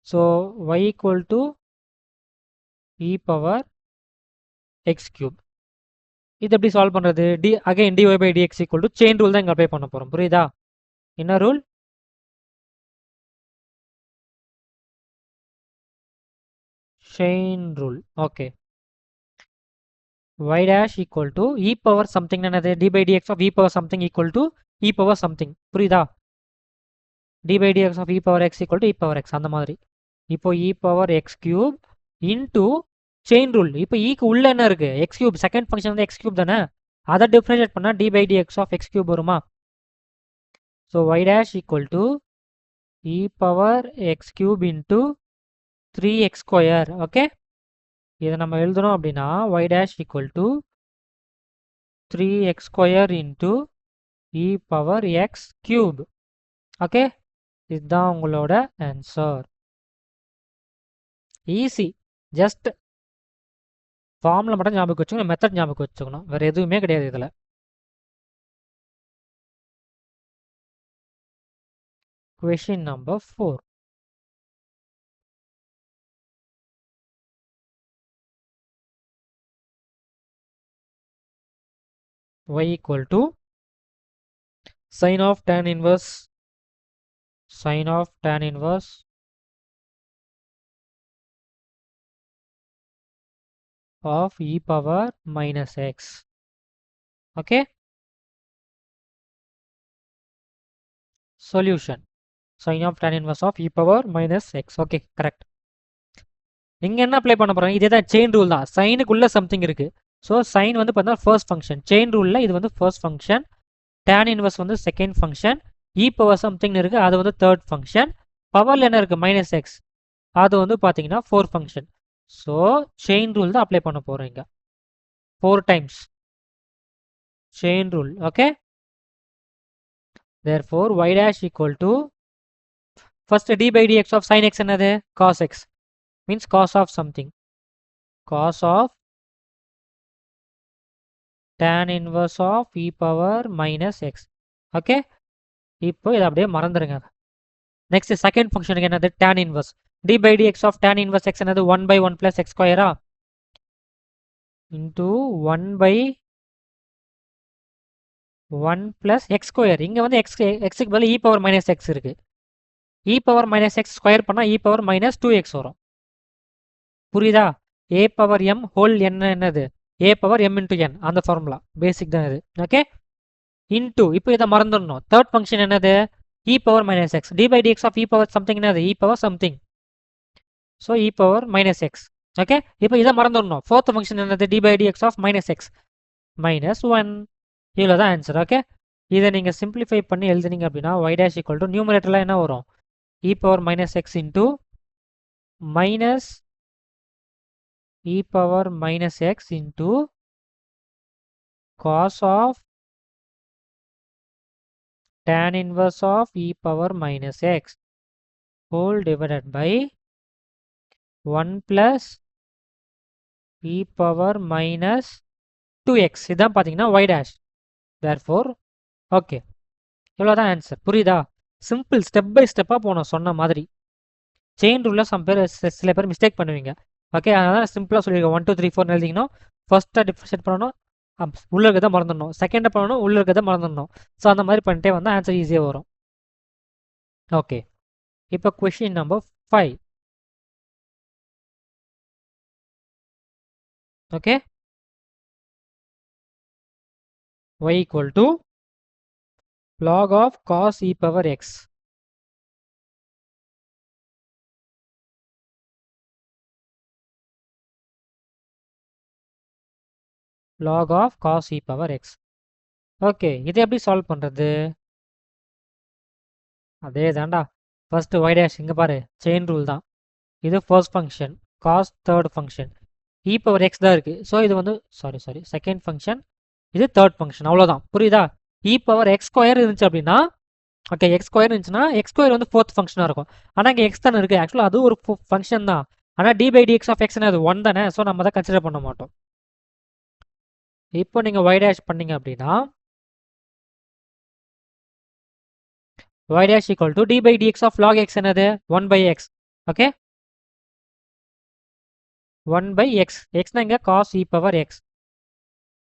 [SPEAKER 1] So y equal to e power X cube. இது எப்படி சால்வ் பண்ணுறது, again dy by dx equal to chain rule தான் இங்கே apply பண்ண போகிறோம். புரியுதா? என்ன rule, chain rule. Okay, y dash equal to e power something என்னது, d by dx of e power something equal to e power something. புரியுதா? d by dx of e power x equal to e power x, அந்த மாதிரி. இப்போ e power x cube into chain rule. இப்போ க்கு உள்ள என்ன இருக்கு, x cube, second function வந்து x cube தானே, அதை டிஃபரன்ஷியேட் பண்ணா d by dx of x cube வருமா? So y dash equal to e power x cube into 3x square. Okay, இதை நம்ம எழுதணும் அப்படின்னா y dash equal to 3x square into e power x cube. Okay, இதுதான் உங்களோட answer. Easy, just formula மட்டும் ஞாபகம் வச்சுக்கணும், மெத்தட் ஞாபகம் வச்சுக்கணும், வேற எதுவுமே கிடையாது இதில். Question number 4. y equal to sine of tan inverse of e power minus x. Okay, solution sine of tan inverse of e power minus x. Okay, correct. இங்க என்ன அப்ளை பண்ண போறோம்? இதே தான் செயின் ரூல் தான். சைனுக்குள்ள சம்திங் இருக்கு. So sign வந்து பார்த்தீங்கன்னா ஃபர்ஸ்ட் ஃபங்க்ஷன், செயின் ரூல்ல இது வந்து ஃபர்ஸ்ட் ஃபங்க்ஷன், டேன் இன்வர்ஸ் வந்து second function, e power something இருக்கு அது வந்து தேர்ட் ஃபங்க்ஷன், பவர்ல என்ன இருக்கு மைனஸ் எக்ஸ் அது வந்து பார்த்தீங்கன்னா fourth function. So chain rule தான் அப்ளை பண்ண போறோம் இங்க 4 times chain rule. Okay, therefore y dash equal to first d by dx of sin x என்னது cos x means cos of something, cos of tan inverse of e power minus x. Okay, இப்போ இதை அப்படியே மறந்துடுங்க. Next second ஃபங்க்ஷனுக்கு என்னது tan inverse, d by dx of tan inverse x என்னது 1 by 1 plus x square into 1 by 1 plus x square. இங்க வந்து xக்கு பதில் e power minus x இருக்கு. e power minus x square பண்ணா e power minus 2x வரும். புரியுதா? a power m whole என்னது a power m into n, அந்த formula பேசிக் தான் இது. ஓகே, இன்டூ இப்போ இதை மறந்துடணும். தேர்ட் ஃபங்க்ஷன் என்னது e power minus x, d by dx of e power something என்னது e power something, so e power minus x. Okay, இப்போ இதை மறந்துடணும். ஃபோர்த் ஃபங்க்ஷன் என்னது d by dx of minus x minus 1. இவ்வளோ தான் answer. Okay, இதை நீங்கள் simplify பண்ணி எழுதுனீங்க அப்படின்னா y dash equal to நியூமரேட்டரில் என்ன வரும் e power minus x into minus e power minus x into cos of tan inverse of e power minus x whole divided by 1 plus e power minus 2x. இதான் பார்த்தீங்கன்னா y dash. therefore okay, இவ்வளோதான் answer. புரியுதா? Simple, step by ஸ்டெப்பாக போனோம் சொன்ன மாதிரி. Chain ரூலில் சில பேர் மிஸ்டேக் பண்ணுவீங்க. ஓகே, அதனால சிம்பிளாக சொல்லியிருக்கேன். 1 2 3 4 எழுதிக்கணும். ஃபர்ஸ்ட்டாக டிஃபரன்ஷியேட் பண்ணணும், உள்ள இருக்கிறத மறந்துடணும். செகண்டை பண்ணணும், உள்ள இருக்கிறத மறந்துடணும். ஸோ அந்த மாதிரி பண்ணிட்டே வந்தால் ஆன்சர் ஈஸியாக வரும். ஓகே, இப்போ question number 5. Okay, y equal to log of cos e power x. log of cos e power x. Okay, இதை எப்படி சால்வ் பண்ணுறது? அதே தாண்டா. ஃபர்ஸ்ட் y dash இங்கே பாரு, செயின் ரூல் தான். இது first function, cos third function, e power x தான் இருக்குது. ஸோ இது வந்து சாரி செகண்ட் ஃபங்க்ஷன், இது தேர்ட் ஃபங்க்ஷன். அவ்வளோதான். புரியுதா? e பவர் x ஸ்கொயர் இருந்துச்சு அப்படின்னா, ஓகே எக்ஸ் ஸ்கொயர் இருந்துச்சுன்னா எக்ஸ் ஸ்கொயர் வந்து ஃபோர்த் ஃபங்க்ஷனாக இருக்கும். ஆனால் இங்கே எக்ஸ் தானே இருக்குது. ஆக்சுவலாக அது ஒரு ஃபங்க்ஷன் தான். ஆனால் டி பை டிஎக்ஸ் ஆஃப் எக்ஸ்னு அது 1 தானே. ஸோ நம்ம அதை கன்சிடர் பண்ண மாட்டோம். இப்போ நீங்கள் y dash பண்ணீங்க அப்படின்னா y dash equal to d by dx of log x என்னது 1 by x. Okay, 1 by x, xனா இங்கே cos e power x,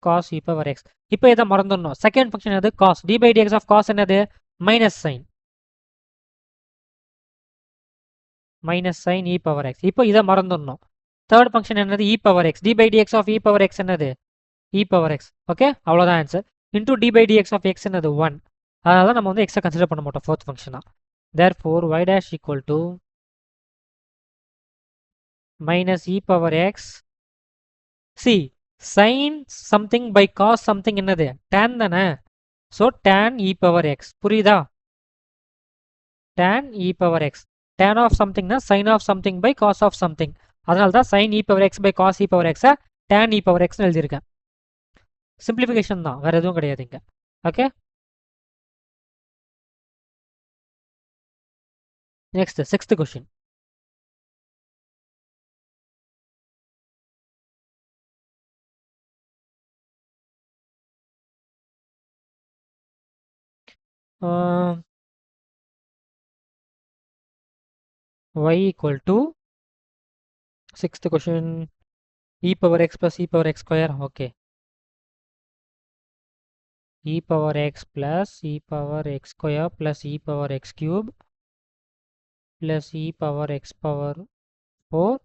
[SPEAKER 1] cos e power x. இப்போ இதை மறந்துடணும். செகண்ட் ஃபங்க்ஷன் என்னது cos, d by dx of cos என்னது minus sine, minus sine e power x. இப்போ இதை மறந்துடணும். தேர்ட் ஃபங்க்ஷன் என்னது e power x, d by dx of e power x என்னது e power x. ஓகே, அவ்வளோதான் answer. Into d by dx of x என்னது 1. அதனால நம்ம வந்து எக்ஸை கன்சிடர் பண்ண மாட்டோம் fourth ஃபங்க்ஷனா. therefore y dash equal to minus e power x. see, sin something by cos something என்னது tan தானே. So tan e power x. புரியுதா? tan e power x, tan of something na sin of something by cos of something. அதனால தான் sin e power x by cos e power x tan e power x எழுதியிருக்கேன். Simplification தான், வேற எதுவும் கிடையாது இங்க. Okay, next sixth question. y equal to sixth question e power x plus e power x square. okay, e power x plus e power x square plus e power x cube plus e power x power 4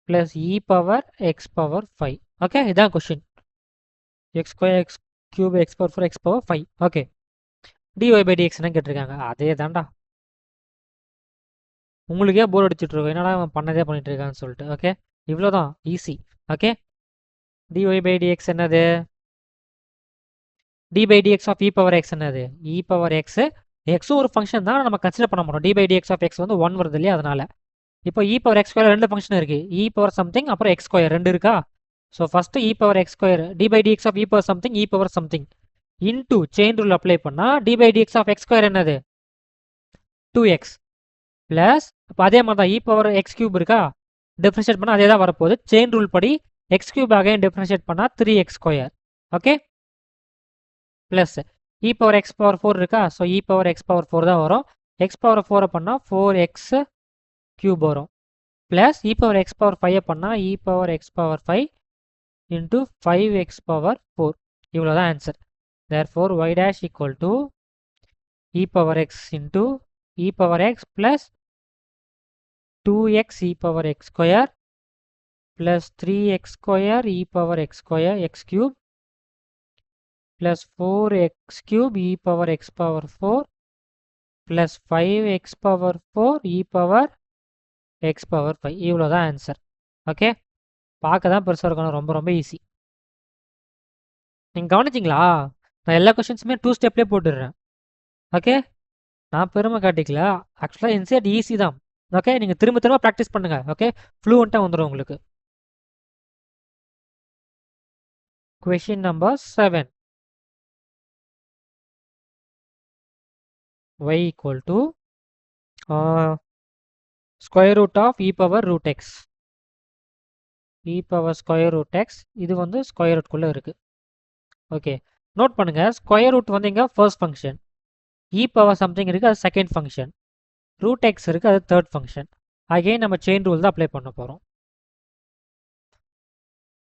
[SPEAKER 1] plus e power x power 5. Okay, இதான் question. x square x cube x power 4 x power 5. Okay, dy by dx என்ன கேட்டிருக்காங்க? அதே தான்டா. உங்களுக்கே போர் அடிச்சுட்டு இருக்கும், என்னடா அவன் பண்ணதே பண்ணிட்டு இருக்கான்னு சொல்லிட்டு. ஓகே, இவ்வளோதான், easy. Okay, dy by dx என்னது? d by dx of e power x என்னது? e power x எக்ஸும் ஒரு ஃபங்க்ஷன் தான், நம்ம கன்சிடர் பண்ண மாட்டோம். d by dx of x வந்து 1 வருது இல்லையா, அதனால. இப்போ e power x ஸ்கொயர் ரெண்டு ஃபங்க்ஷன் இருக்கு, e power சம்திங் அப்புறம் x ஸ்கொயர் ரெண்டு இருக்கா. So first e power x square d by dx of e power something e power something into chain rule apply பண்ணா d by dx of x square என்னது? 2x plus இப்போ அதே மாதிரி தான் e power x cube இருக்கா, differentiate பண்ணால் அதே தான் வரப்போகுது. செயின் ரூல் படி x கியூப் அகைன் டிஃபரன்ஷியேட் பண்ணால் 3x square. Okay, plus e power x power 4 இருக்கா, so e power x power 4 தான் வரும். x power 4 பண்ணால் 4x கியூப் வரும். Plus e power x power 5 பண்ணால் e power x power 5 into 5x power 4. இவ்வளோதான் answer. therefore y dash equal to e power x into e power x plus 2x e power x square plus 3x square e power x square x cube plus 4x cube e power x power 4 plus 5x power 4 e power x power 5. இவ்வளோதான் answer. Okay, பார்க்க தான் பெருசாக இருக்கணும், ரொம்ப ரொம்ப easy. நீங்கள் கவனிச்சிங்களா? நான் எல்லா கொஷின்ஸுமே 2 ஸ்டெப்லேயே போட்டுடுறேன். ஓகே, நான் பெருமை காட்டிக்கல, ஆக்சுவலாக என்சிஆர்டி ஈஸி தான். ஓகே, நீங்கள் திரும்ப திரும்ப ப்ராக்டிஸ் பண்ணுங்கள். ஓகே, ஃப்ளூவெண்ட்டாக வந்துடும் உங்களுக்கு. Question number 7. y equal to square root of e power root x. e power square root x இது வந்து ஸ்கொயர் ரூட்குள்ளே இருக்குது. ஓகே, நோட் பண்ணுங்கள், ஸ்கொயர் ரூட் வந்து இங்கே first function, e power something இருக்குது, அது செகண்ட் ஃபங்க்ஷன், ரூட் எக்ஸ் இருக்குது, அது தேர்ட் ஃபங்க்ஷன். அகைன் நம்ம செயின் ரூல் தான் அப்ளை பண்ண போகிறோம்.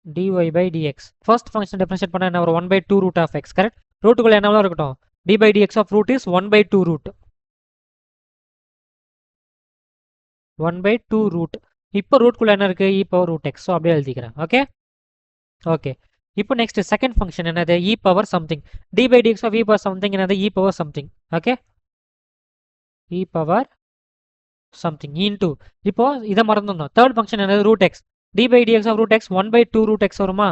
[SPEAKER 1] dy by dx first function differentiate பண்ண என்ன ஒரு 1/2 root of x. கரெக்ட், ரூட்டுக்குள்ளே என்னவெல்லாம் இருக்கட்டும், d by dx of root is 1/2 root. 1/2 root. இப்போ ரூட்குள்ளே என்ன இருக்குது, e power root x. So அப்படியே எழுதிக்கிறேன். ஓகே ஓகே, இப்போ நெக்ஸ்ட் செகண்ட் ஃபங்க்ஷன் என்னது, e power something. d by dx of e power something என்னது, e power something. Okay, e power something into, இப்போ இதை மறந்துடணும், தேர்ட் ஃபங்க்ஷன் என்னது, root x. d by dx of root x 1/2 root x வருமா,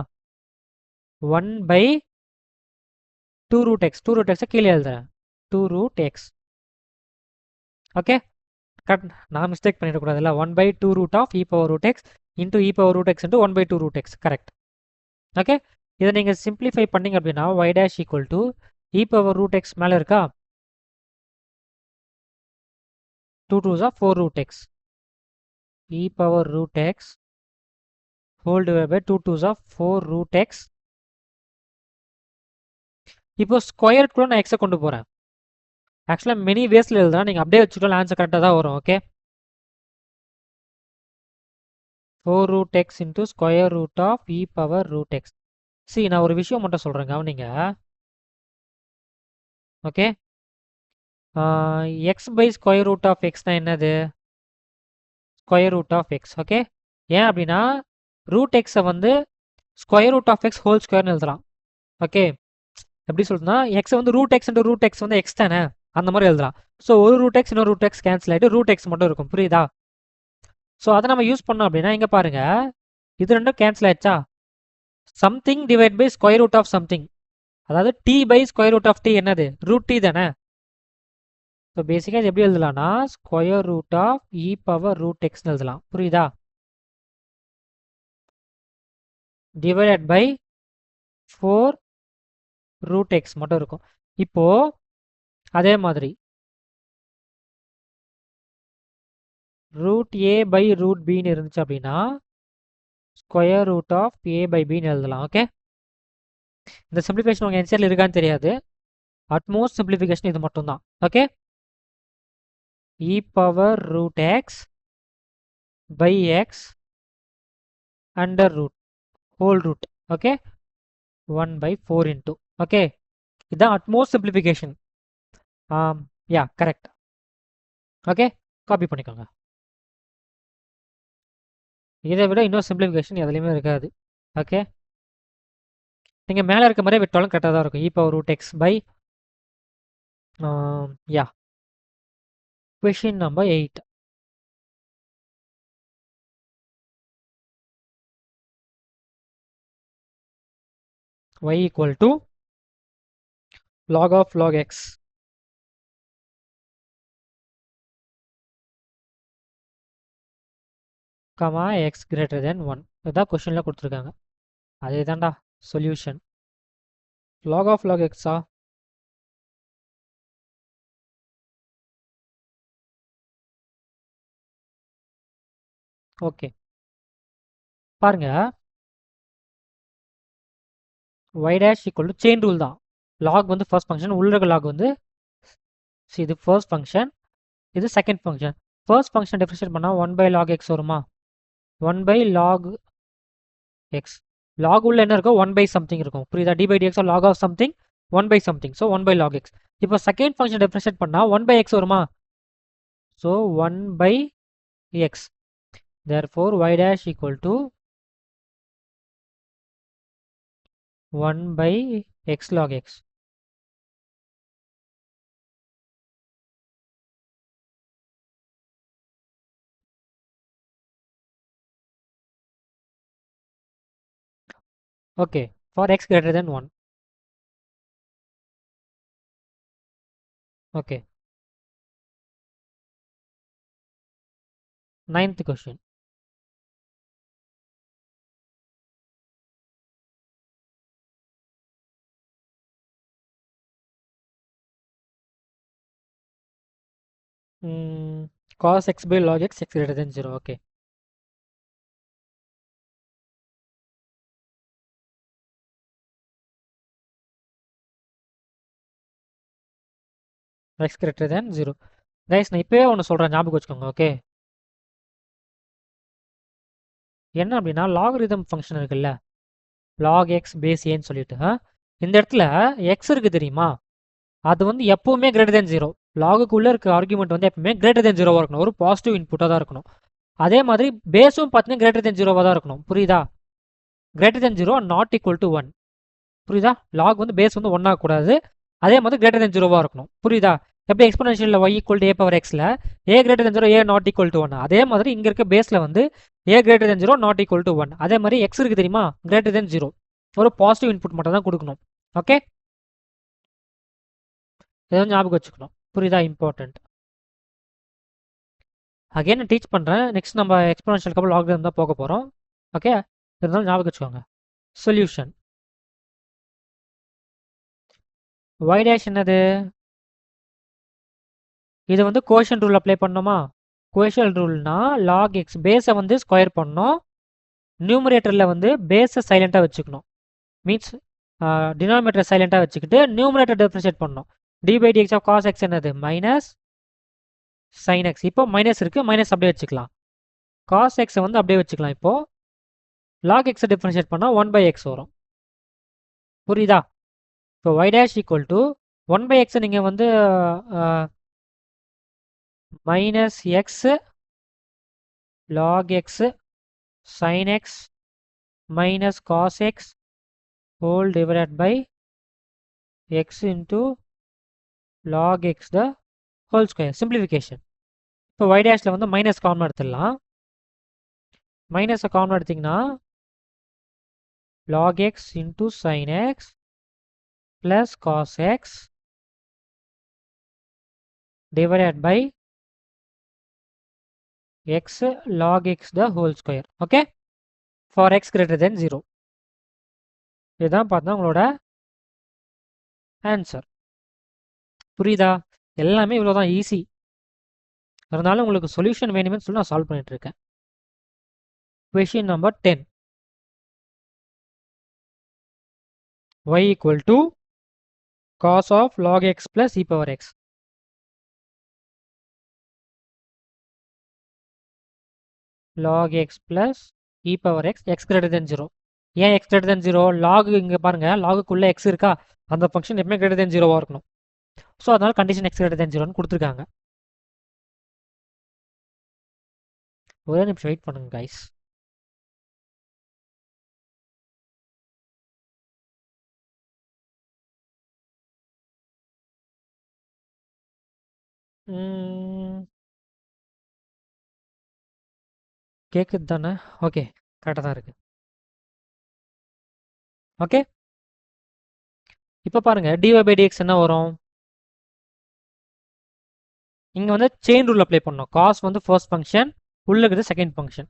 [SPEAKER 1] 1/2 root x. 2 root x கீழே எழுதுறேன், 2 root x. Okay, correct, நான் mistake பண்ணிடக்கூடாதுல்ல. 1/2 root of e power root x into e power root x into 1/2 root x. Correct. Okay, இதை நீங்கள் simplify பண்ணிங்க அப்படின்னா y dash equal to e power root x மேலே இருக்கா, 2 2s are 4 root x, e power root x whole divided by 2 2s are 4 root x. இப்போ ஸ்கொயருக்குள்ள நான் எக்ஸை கொண்டு போகிறேன். ஆக்சுவலாக மெனி வேஸில் எழுதுனா நீங்கள் அப்படியே வச்சுக்கலாம், ஆன்சர் கரெக்டாக தான் வரும். Okay, 4 root x into square root of e power root x. See, நான் ஒரு விஷயம் மட்டும் சொல்கிறேன், கவனிங்க. Okay, x by square root of எக்ஸ்னா என்னது, square root of x. Okay, ஏன் அப்படின்னா ரூட் எக்ஸை வந்து square root of x whole ஸ்கொயர்னு எழுதலாம். ஓகே, எப்படி சொல்றதுன்னா எக்ஸ் வந்து ரூட் எக்ஸ் ரூட் எக்ஸ் வந்து எக்ஸ் தானே, அந்த மாதிரி எழுதலாம். ஸோ ஒரு ரூட் எக்ஸ் இன்னொரு ரூட் எக்ஸ் கேன்சல் ஆகிட்டு ரூட் எக்ஸ் மட்டும் இருக்கும், புரியுதா? ஸோ அதை நம்ம யூஸ் பண்ணோம் அப்படின்னா இங்கே பாருங்க, இது ரெண்டும் கேன்சல் ஆயிடுச்சா, something divide by square root of something, அதாவது d by square root of d என்னது, ரூட் டி தானே. ஸோ பேசிக்காக இது எப்படி எழுதலாம்னா square root of e power root எக்ஸ்னு எழுதலாம், புரியுதா? டிவைடட் பை 4 ரூட் எக்ஸ் மட்டும் இருக்கும். இப்போ அதே மாதிரி ரூட் ஏ பை ரூட் பின்னு இருந்துச்சு அப்படின்னா square root of a by பின்னு எழுதலாம். ஓகே, இந்த சிம்பிளிஃபிகேஷன் உங்கள் என்சிஆரில் இருக்கான்னு தெரியாது, அட்மோஸ்ட் சிம்பிளிஃபிகேஷன் இது மட்டும்தான். Okay, e power root x by x under root whole root. Okay, 1/4 into. Okay, இதுதான் utmost simplification. Yeah correct. Okay, copy பண்ணிக்கோங்க. இதை விட இன்னும் சிம்பிளிஃபிகேஷன் எதுலையுமே இருக்காது. ஓகே, நீங்கள் மேலே இருக்க மாதிரியே விட்டாலும் கரெக்டாக தான் இருக்கும். e⁻√x by yeah question number 8. y equal to log of log x comma x greater than 1. இதுதான் கொஷினில் கொடுத்துருக்காங்க. அதே தான்டா solution. log of log x okay பாருங்க, y dash equal to chain rule தான். log வந்து ஃபர்ஸ்ட் ஃபங்க்ஷன், உள்ள இருக்க log வந்து இது ஃபர்ஸ்ட் ஃபங்க்ஷன், இது second function. First function differentiate பண்ணால் 1 by log x வருமா? 1 by log x. log உள்ள என்ன இருக்கும்? 1 by something இருக்கும். புரியுதா? d by dx log of something 1 by something. So 1 by log x. இப்போ செகண்ட் ஃபங்க்ஷன் டிஃபரன்ஷியேட் பண்ணால் 1 by x வருமா? So 1 by x. therefore y dash equal to 1 by x log x. Okay, for x greater than 1. Okay. 9th question. Cos x by log x greater than 0. Okay. x greater than 0. Guys நான் இப்போவே ஒன்று சொல்கிறேன், ஞாபகம் வச்சுக்கோங்க. Okay, என்ன அப்படின்னா logarithm function இருக்குல்ல, log x base ஏன்னு சொல்லிட்டு இந்த இடத்துல x இருக்கு தெரியுமா, அது வந்து எப்பவுமே கிரேட்டர் தேன் 0. லாகுக்குள்ளே இருக்க ஆர்குமெண்ட் வந்து எப்பவுமே கிரேட்டர் தேன் 0வாக இருக்கணும், ஒரு பாசிட்டிவ் இன்புட்டாக தான் இருக்கணும். அதே மாதிரி பேஸும் பார்த்தீங்கன்னா கிரேட்டர் தேன் 0வாக தான் இருக்கணும். புரியுதா? Greater than 0 not equal to 1. புரியுதா? லாக் வந்து பேஸ் வந்து 1 ஆகக்கூடாது. அதே மாதிரி கிரேட்டர் தேன் 0வாக இருக்கணும். புரியுதா? எப்படி எக்ஸ்போனன்ஷியலில் y equal to a power எக்ஸில் a greater than 0 a not equal to 1, அதே மாதிரி இங்கே இருக்க பேஸில் வந்து a greater than 0 not equal to 1. அதே மாதிரி x இருக்கு தெரியுமா, கிரேட்டர் தேன் 0, ஒரு பாசிட்டிவ் இன்புட் மட்டும் தான் கொடுக்கணும். ஓகே, இதை வந்து ஞாபகம் வச்சுக்கணும். புரியுதா? இம்பார்ட்டன்ட். அகைன் நான் டீச் பண்ணுறேன். நெக்ஸ்ட் நம்ம எக்ஸ்போனன்ஷியலுக்கு அப்புறம் லாக்ரிதம் தான் போக போகிறோம். ஓகே, இருந்தாலும் ஞாபகம் வச்சுக்கோங்க. சொல்யூஷன் y டேஷ் என்னது? இது வந்து கோஷன் ரூல் அப்ளை பண்ணோமா? கோஷன் ரூல்னா லாக் எக்ஸ் பேஸை வந்து ஸ்கொயர் பண்ணோம், நியூமரேட்டரில் வந்து பேஸை சைலண்ட்டாக வச்சுக்கணும். மீன்ஸ் டினாமினேட்டர் சைலண்ட்டாக வச்சுக்கிட்டு நியூமரேட்டர் டிஃபரன்ஷியேட் பண்ணோம். D by d x of cos x என்னது? Minus sine x. இப்போ மைனஸ் இருக்குது, மைனஸ் அப்படியே வச்சுக்கலாம். காஸ் எக்ஸை வந்து அப்படியே வச்சுக்கலாம். இப்போது லாக் எக்ஸை டிஃபரன்ஷியேட் பண்ணால் 1 by x வரும். புரியுதா? இப்போ y dash equal to 1 by x நீங்கள் வந்து minus X log x sin x minus cos x whole divided by x into log x the whole square. simplification. இப்போ y டேஷில் வந்து minus common எடுத்துடலாம். மைனஸை common எடுத்திங்கன்னா log x into sin x plus cos x divided by x log x the whole square. okay, for x greater than 0. இதுதான் பார்த்தா உங்களோட answer. புரியுதா? எல்லாமே இவ்வளோதான் ஈஸி. இருந்தாலும் உங்களுக்கு சொல்யூஷன் வேணுமே சொல்லி நான் சால்வ் பண்ணிட்டு இருக்கேன். Question number 10. y equal to cos of log x plus e power x. log x plus e power x, x greater than 0. ஏன் x greater than 0? log இங்கே பாருங்க, லாகுக்குள்ளே x இருக்கா, அந்த ஃபங்க்ஷன் எப்பவுமே greater than 0 இருக்கணும். So அதனால condition x greater than 0 கொடுத்துருக்காங்க. ஒரே நிமிஷம் வெயிட் பண்ணுங்க கைஸ். கேக்குது தானே? ஓகே, கரெக்டாக தான் இருக்கு. ஓகே, இப்போ பாருங்க dy by dx என்ன வரும்? இங்கே வந்து செயின் ரூல் அப்ளை பண்ணோம். காஸ் வந்து ஃபர்ஸ்ட் ஃபங்க்ஷன், உள்ள இருக்குது செகண்ட் ஃபங்க்ஷன்.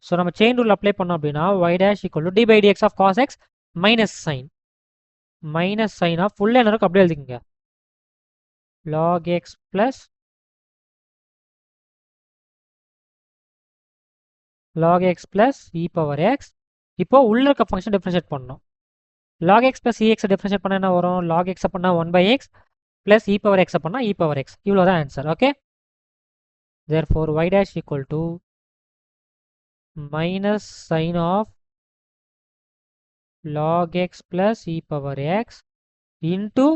[SPEAKER 1] ஸோ நம்ம செயின் ரூல் அப்ளை பண்ணோம் அப்படின்னா y dash equal to d by dx of cos x minus sine, minus sine of ஃபுல்லாக என்ன இருக்கும் அப்படியே எழுதிக்கங்க, log x plus log x plus e power x. இப்போ உள்ள இருக்க ஃபங்க்ஷன் டிஃபரன்ஷியேட் பண்ணணும். log x plus ex differentiate பண்ண என்ன வரும்? log x பண்ணா 1 by x plus e power x பண்ணா e power x. இவ்வளோதான் answer. Okay, therefore y dash equal to minus sin of log x plus e power x into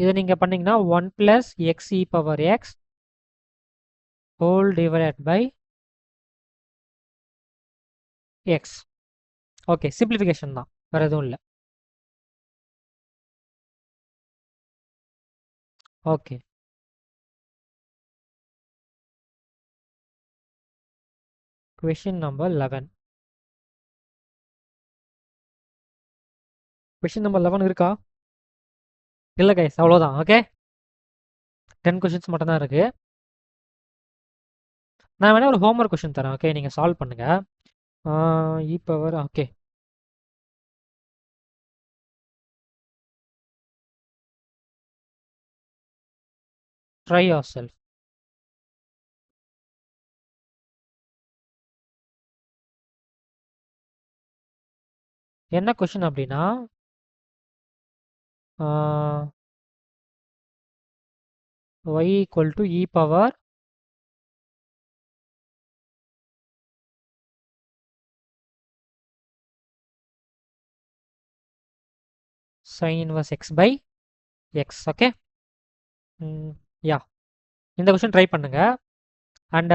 [SPEAKER 1] இதை நீங்கள் பண்ணீங்கன்னா 1 plus x e power x whole divided by x. Okay, simplification தான், வேற எதுவும் இல்லை. Okay, question number 11. Question number 11 இருக்கா? இல்லை guys, அவ்வளோதான். ஓகே, 10 கொஷின்ஸ் மட்டும் தான் இருக்கு. நான் வேணா ஒரு ஹோம்ஒர்க் கொஷின் தரேன். ஓகே, நீங்கள் சால்வ் பண்ணுங்க. E power, okay, try yourself. என்ன கொஷின் அப்படின்னா, y equal to e power sin inverse x by x. Okay, yeah, இந்த கொஷின் ட்ரை பண்ணுங்க. அண்ட்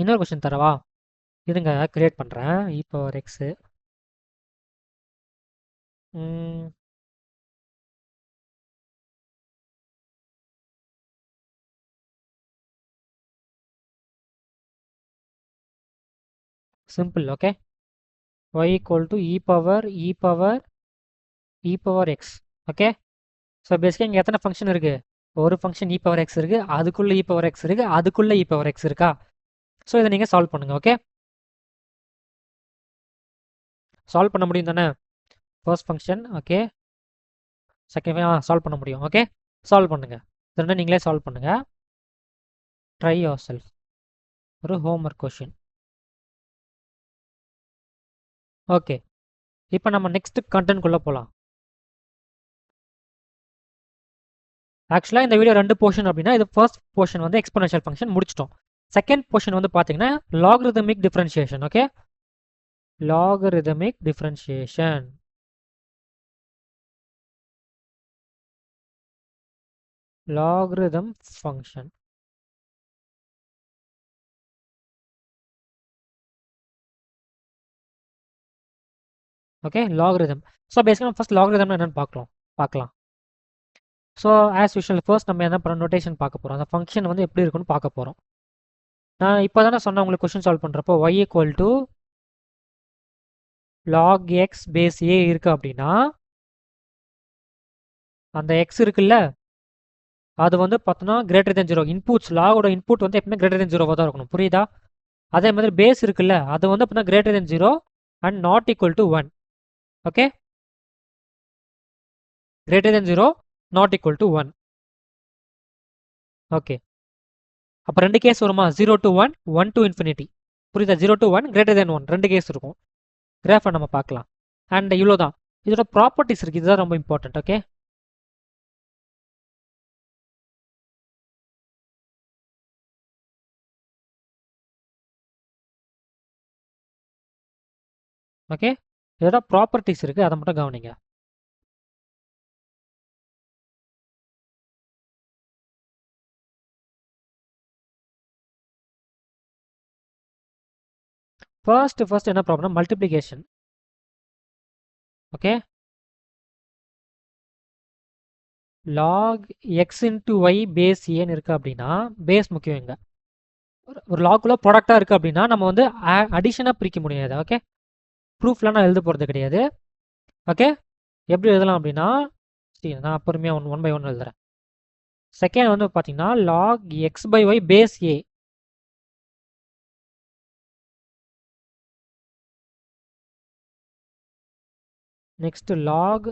[SPEAKER 1] இன்னொரு கொஷின் தரவா? இருங்க, கிரியேட் பண்ணுறேன். E power x, simple. Okay, y equal to e power x. Okay, so பேசிக்காக இங்கே எத்தனை ஃபங்க்ஷன் இருக்கு? ஒரு ஃபங்க்ஷன் e power x இருக்கு, அதுக்குள்ள e power x இருக்கு, அதுக்குள்ள e power x இருக்கா? ஸோ இதை நீங்கள் சால்வ் பண்ணுங்க. ஓகே, சால்வ் பண்ண முடியும் தானே? First function, okay, second solve பண்ண முடியும். ஓகே, சால்வ் பண்ணுங்க, ரெண்டும் நீங்களே சால்வ் பண்ணுங்க. ட்ரை யோர் செல்ஃப், ஒரு ஹோம்ஒர்க் கொஷின். ஓகே, இப்போ நம்ம நெக்ஸ்ட் கண்டென்ட்குள்ளே போகலாம். ஆக்சுவலாக இந்த வீடியோ 2 போர்ஷன் அப்படின்னா, இது ஃபர்ஸ்ட் போர்ஷன் வந்து எக்ஸ்போனென்ஷியல் ஃபங்க்ஷன் முடிச்சிட்டோம். செகண்ட் போர்ஷன் வந்து பார்த்தீங்கன்னா logarithmic differentiation. Okay, logarithmic differentiation. Logarithm function. Okay, logarithm. So பேசிக்காக ஃபர்ஸ்ட் லாகரிதம் என்னன்னு பார்க்கலாம். ஸோ ஆஸ் யூஷுவல் ஃபர்ஸ்ட் நம்ம என்ன பண்ண நோட்டேஷன் பார்க்க போகிறோம், அந்த ஃபங்க்ஷன் வந்து எப்படி இருக்குன்னு பார்க்க போகிறோம். நான் இப்போ தானே சொன்னேன் உங்களுக்கு கொஷின் சால்வ் பண்ணுறப்போ y equal to log x base a இருக்குது அப்படின்னா, அந்த x இருக்குல்ல, அது வந்து பார்த்தோன்னா கிரேட்டர் தென் 0. இன்புட்ஸ், லாகோட இன்புட் வந்து எப்பவுமே கிரேட்டர் தென் 0 தான் இருக்கணும். புரியுதா? அதே மாதிரி பேஸ் இருக்குல்ல, அது வந்து பார்த்தீங்கன்னா greater than 0 and not equal to 1. Okay, greater than 0 not equal to 1. Okay, அப்போ 2 கேஸ் வருமா? 0 to 1, 1 to infinity. புரியுதா? 0 to 1, கிரேட்டர் தென் 1, 2 கேஸ் இருக்கும். கிராஃபை நம்ம பார்க்கலாம். அண்ட் இவ்வளோதான், இதோட ப்ராப்பர்ட்டிஸ் இருக்குது, இதுதான் ரொம்ப இம்பார்ட்டன்ட். ஓகே, ஓகே, இதோட ப்ராப்பர்ட்டிஸ் இருக்குது, அதை மட்டும் கவனிங்க. ஃபர்ஸ்ட் என்ன problem, multiplication. Okay, log x into y base ஏன்னு இருக்குது அப்படின்னா, பேஸ் முக்கியம் இங்கே. ஒரு லாக்குள்ள ப்ராடக்டாக இருக்குது அப்படின்னா நம்ம வந்து அடிஷனாக பிரிக்க முடியாது. ஓகே, ப்ரூஃப்லாம் நான் எழுத போகிறது கிடையாது. ஓகே, எப்படி எழுதலாம் அப்படின்னா, சரி நான் பொறுமையாக ஒன் பை ஒன் எழுதுறேன். செகண்ட் வந்து பார்த்தீங்கன்னா log x by y base a. Next log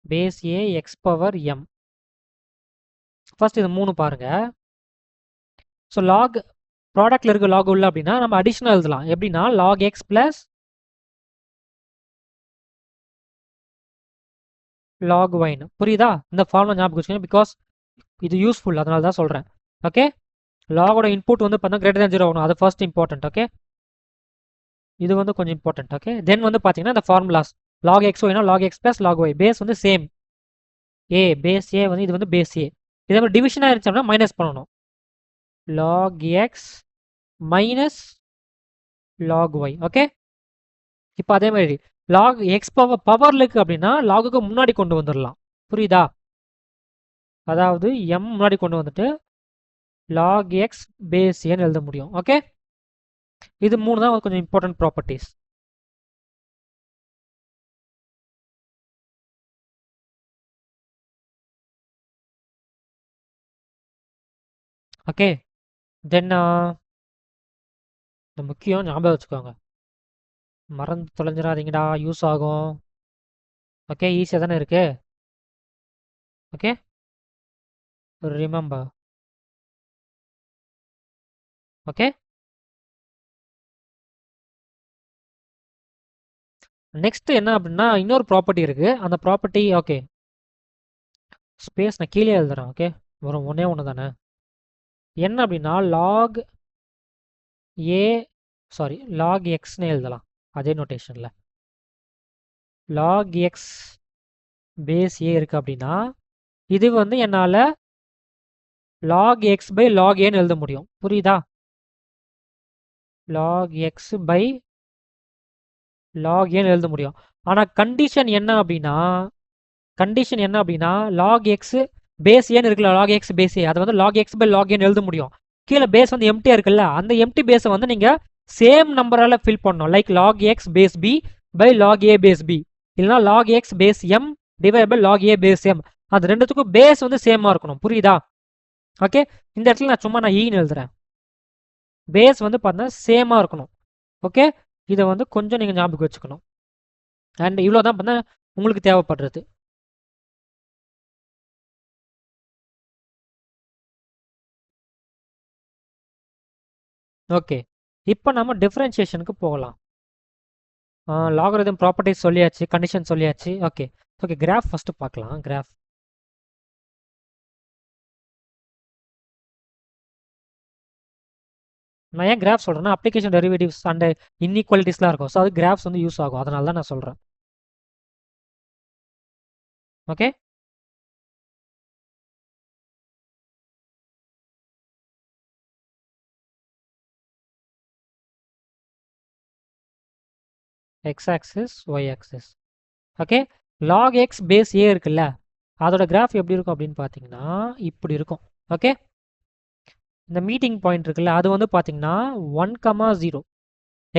[SPEAKER 1] base a x power m. First இது 3 பாருங்க. ஸோ லாக் ப்ராடக்ட்ல இருக்க லாக் உள்ள அப்படின்னா நம்ம அடிஷனல் எழுதலாம். எப்படின்னா log x plus log y. புரியுதா? இந்த ஃபார்முலா ஞாபகம் வச்சுக்கோங்க, பிகாஸ் இது யூஸ்ஃபுல், அதனால தான் சொல்கிறேன். ஓகே, லாகோட இன்புட் வந்து பார்த்தா கிரேட்டர் தேன் 0 ஆகணும், அது ஃபர்ஸ்ட் இம்பார்ட்டன்ட். ஓகே, இது வந்து கொஞ்சம் இம்பார்ட்டன்ட். ஓகே, தென் வந்து பார்த்தீங்கன்னா இந்த formulas log x y log x plus log y. Base வந்து சேம் ஏ, பேஸ் ஏ வந்து இது வந்து பேஸ் ஏ. இதே மாதிரி டிவிஷனாக இருந்துச்சோம்னா மைனஸ் பண்ணணும். log x minus log y. Okay, இப்போ அதே மாதிரி log x பவர்ல இருக்கு அப்படின்னா லாகுக்கு முன்னாடி கொண்டு வந்துடலாம். புரியுதா? அதாவது m முன்னாடி கொண்டு வந்துட்டு log x பேஸ் ஏன்னு எழுத முடியும். ஓகே, இது 3 தான் கொஞ்சம் இம்பார்ட்டன்ட் ப்ராப்பர்ட்டிஸ். ஓகே, தென் இந்த முக்கியம் ஞாபகம் வச்சுக்கோங்க, மறந்து தொலைஞ்சிடாதீங்கடா, யூஸ் ஆகும். ஓகே, ஈஸியாக தானே இருக்கு. Okay, remember. ஓகே, நெக்ஸ்ட் என்ன அப்படின்னா இன்னொரு ப்ராப்பர்ட்டி இருக்கு. அந்த ப்ராப்பர்ட்டி ஓகே ஸ்பேஸ் நான் கீழே எழுதுறேன். ஓகே, வரும் ஒன்னே ஒன்று தானே. என்ன அப்படின்னா log a சாரி log xன்னு எழுதலாம் அதே நோட்டேஷனில். log x பேஸ் ஏ இருக்கு அப்படின்னா இது வந்து என்னால் log x பை log ஏன்னு எழுத முடியும். புரியுதா? log x பை log ஏன்னு எழுத முடியும். ஆனால் கண்டிஷன் என்ன அப்படின்னா log x பேஸ் ஏன்னு இருக்குல்ல, log x பேஸ் ஏ, அதை வந்து log x பை log ஏன்னு எழுத முடியும். கீழே பேஸ் வந்து எம்டியா இருக்குல்ல, அந்த எம்டி பேஸை வந்து நீங்க சேம் நம்பரால ஃபில் பண்ணணும். Like log x base b by log a base b, இல்லைனா log x base m divide by log a base m. அது ரெண்டுத்துக்கும் பேஸ் வந்து சேமா இருக்கணும். புரியுதா? ஓகே, இந்த இடத்துல நான் ஈன்னு எழுதுறேன். பேஸ் வந்து பார்த்தீங்கன்னா சேமா இருக்கணும். ஓகே, இதை வந்து கொஞ்சம் நீங்க ஞாபகம் வச்சுக்கணும். அண்ட் இவ்வளோதான் பார்த்தா உங்களுக்கு தேவைப்படுறது. ஓகே, இப்போ நம்ம டிஃபரன்ஷியேஷனுக்கு போகலாம். லாகரிதம் ப்ராப்பர்ட்டிஸ் சொல்லியாச்சு, கண்டிஷன் சொல்லியாச்சு. ஓகே ஓகே, கிராஃப் ஃபர்ஸ்ட் பார்க்கலாம். கிராஃப் நான் ஏன் கிராஃப் சொல்கிறேன்னா அப்ளிகேஷன் டெரிவேட்டிவ்ஸ் அண்ட் இன்இக்வாலிட்டிஸ்லாம் இருக்கும். ஸோ அது கிராஃப்ஸ் வந்து யூஸ் ஆகும், அதனால தான் நான் சொல்கிறேன். Okay, x axis y axis. Okay, log x base a இருக்குல்ல, அதோட கிராஃப் எப்படி இருக்கும் அப்படின்னு பார்த்தீங்கன்னா இப்படி இருக்கும். ஓகே, இந்த மீட்டிங் பாயிண்ட் இருக்குல்ல, அது வந்து பார்த்தீங்கன்னா 1,0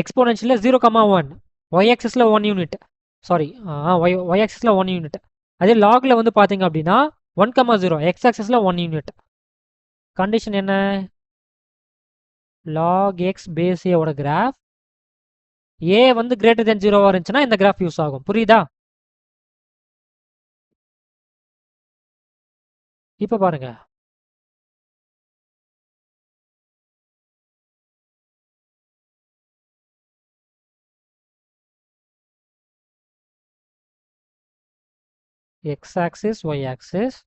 [SPEAKER 1] எக்ஸ்போனன்ஷியல் 0,1, ஒய் ஆக்சிஸில் 1 யூனிட், சாரி ஒய் ஆக்சிஸில் 1 யூனிட். அதே லாகில் வந்து பார்த்தீங்க அப்படின்னா 1,0 எக்ஸ் ஆக்சிஸில் 1 யூனிட். கண்டிஷன் என்ன? லாக் எக்ஸ் பேஸ் ஏவோட கிராஃப் ஏ வந்து கிரேட்டர் தென் 0 இருந்துச்சுன்னா இந்த கிராஃப் யூஸ் ஆகும். புரியுதா? இப்போ பாருங்க, எக்ஸ் ஆக்சிஸ் ஒய் ஆக்சிஸ்,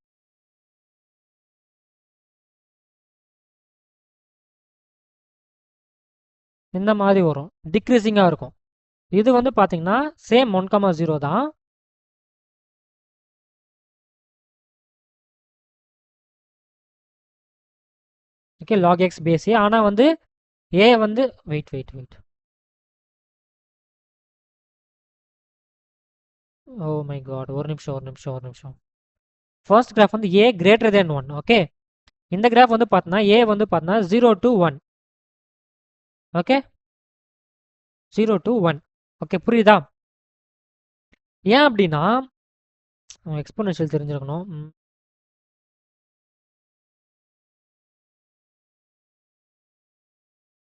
[SPEAKER 1] இந்த மாதிரி வரும், டிக்ரீசிங்காக இருக்கும். இது வந்து பார்த்தீங்கன்னா சேம் 1,0 தான். ஓகே, லாக் எக்ஸ் பேஸ் ஏ. ஆனால் வந்து ஏ வந்து வெயிட் ஓ மை காட், ஒரு நிமிஷம். ஃபர்ஸ்ட் கிராஃப் வந்து ஏ கிரேட்டர் தேன் 1. ஓகே, இந்த கிராஃப் வந்து பார்த்தீங்கன்னா ஏ வந்து பார்த்தீங்கன்னா 0 to 1. Okay, 0 to 1. ஓகே, புரியுதா? ஏன் அப்படின்னா எக்ஸ்போனென்ஷியல் தெரிஞ்சிருக்கணும்.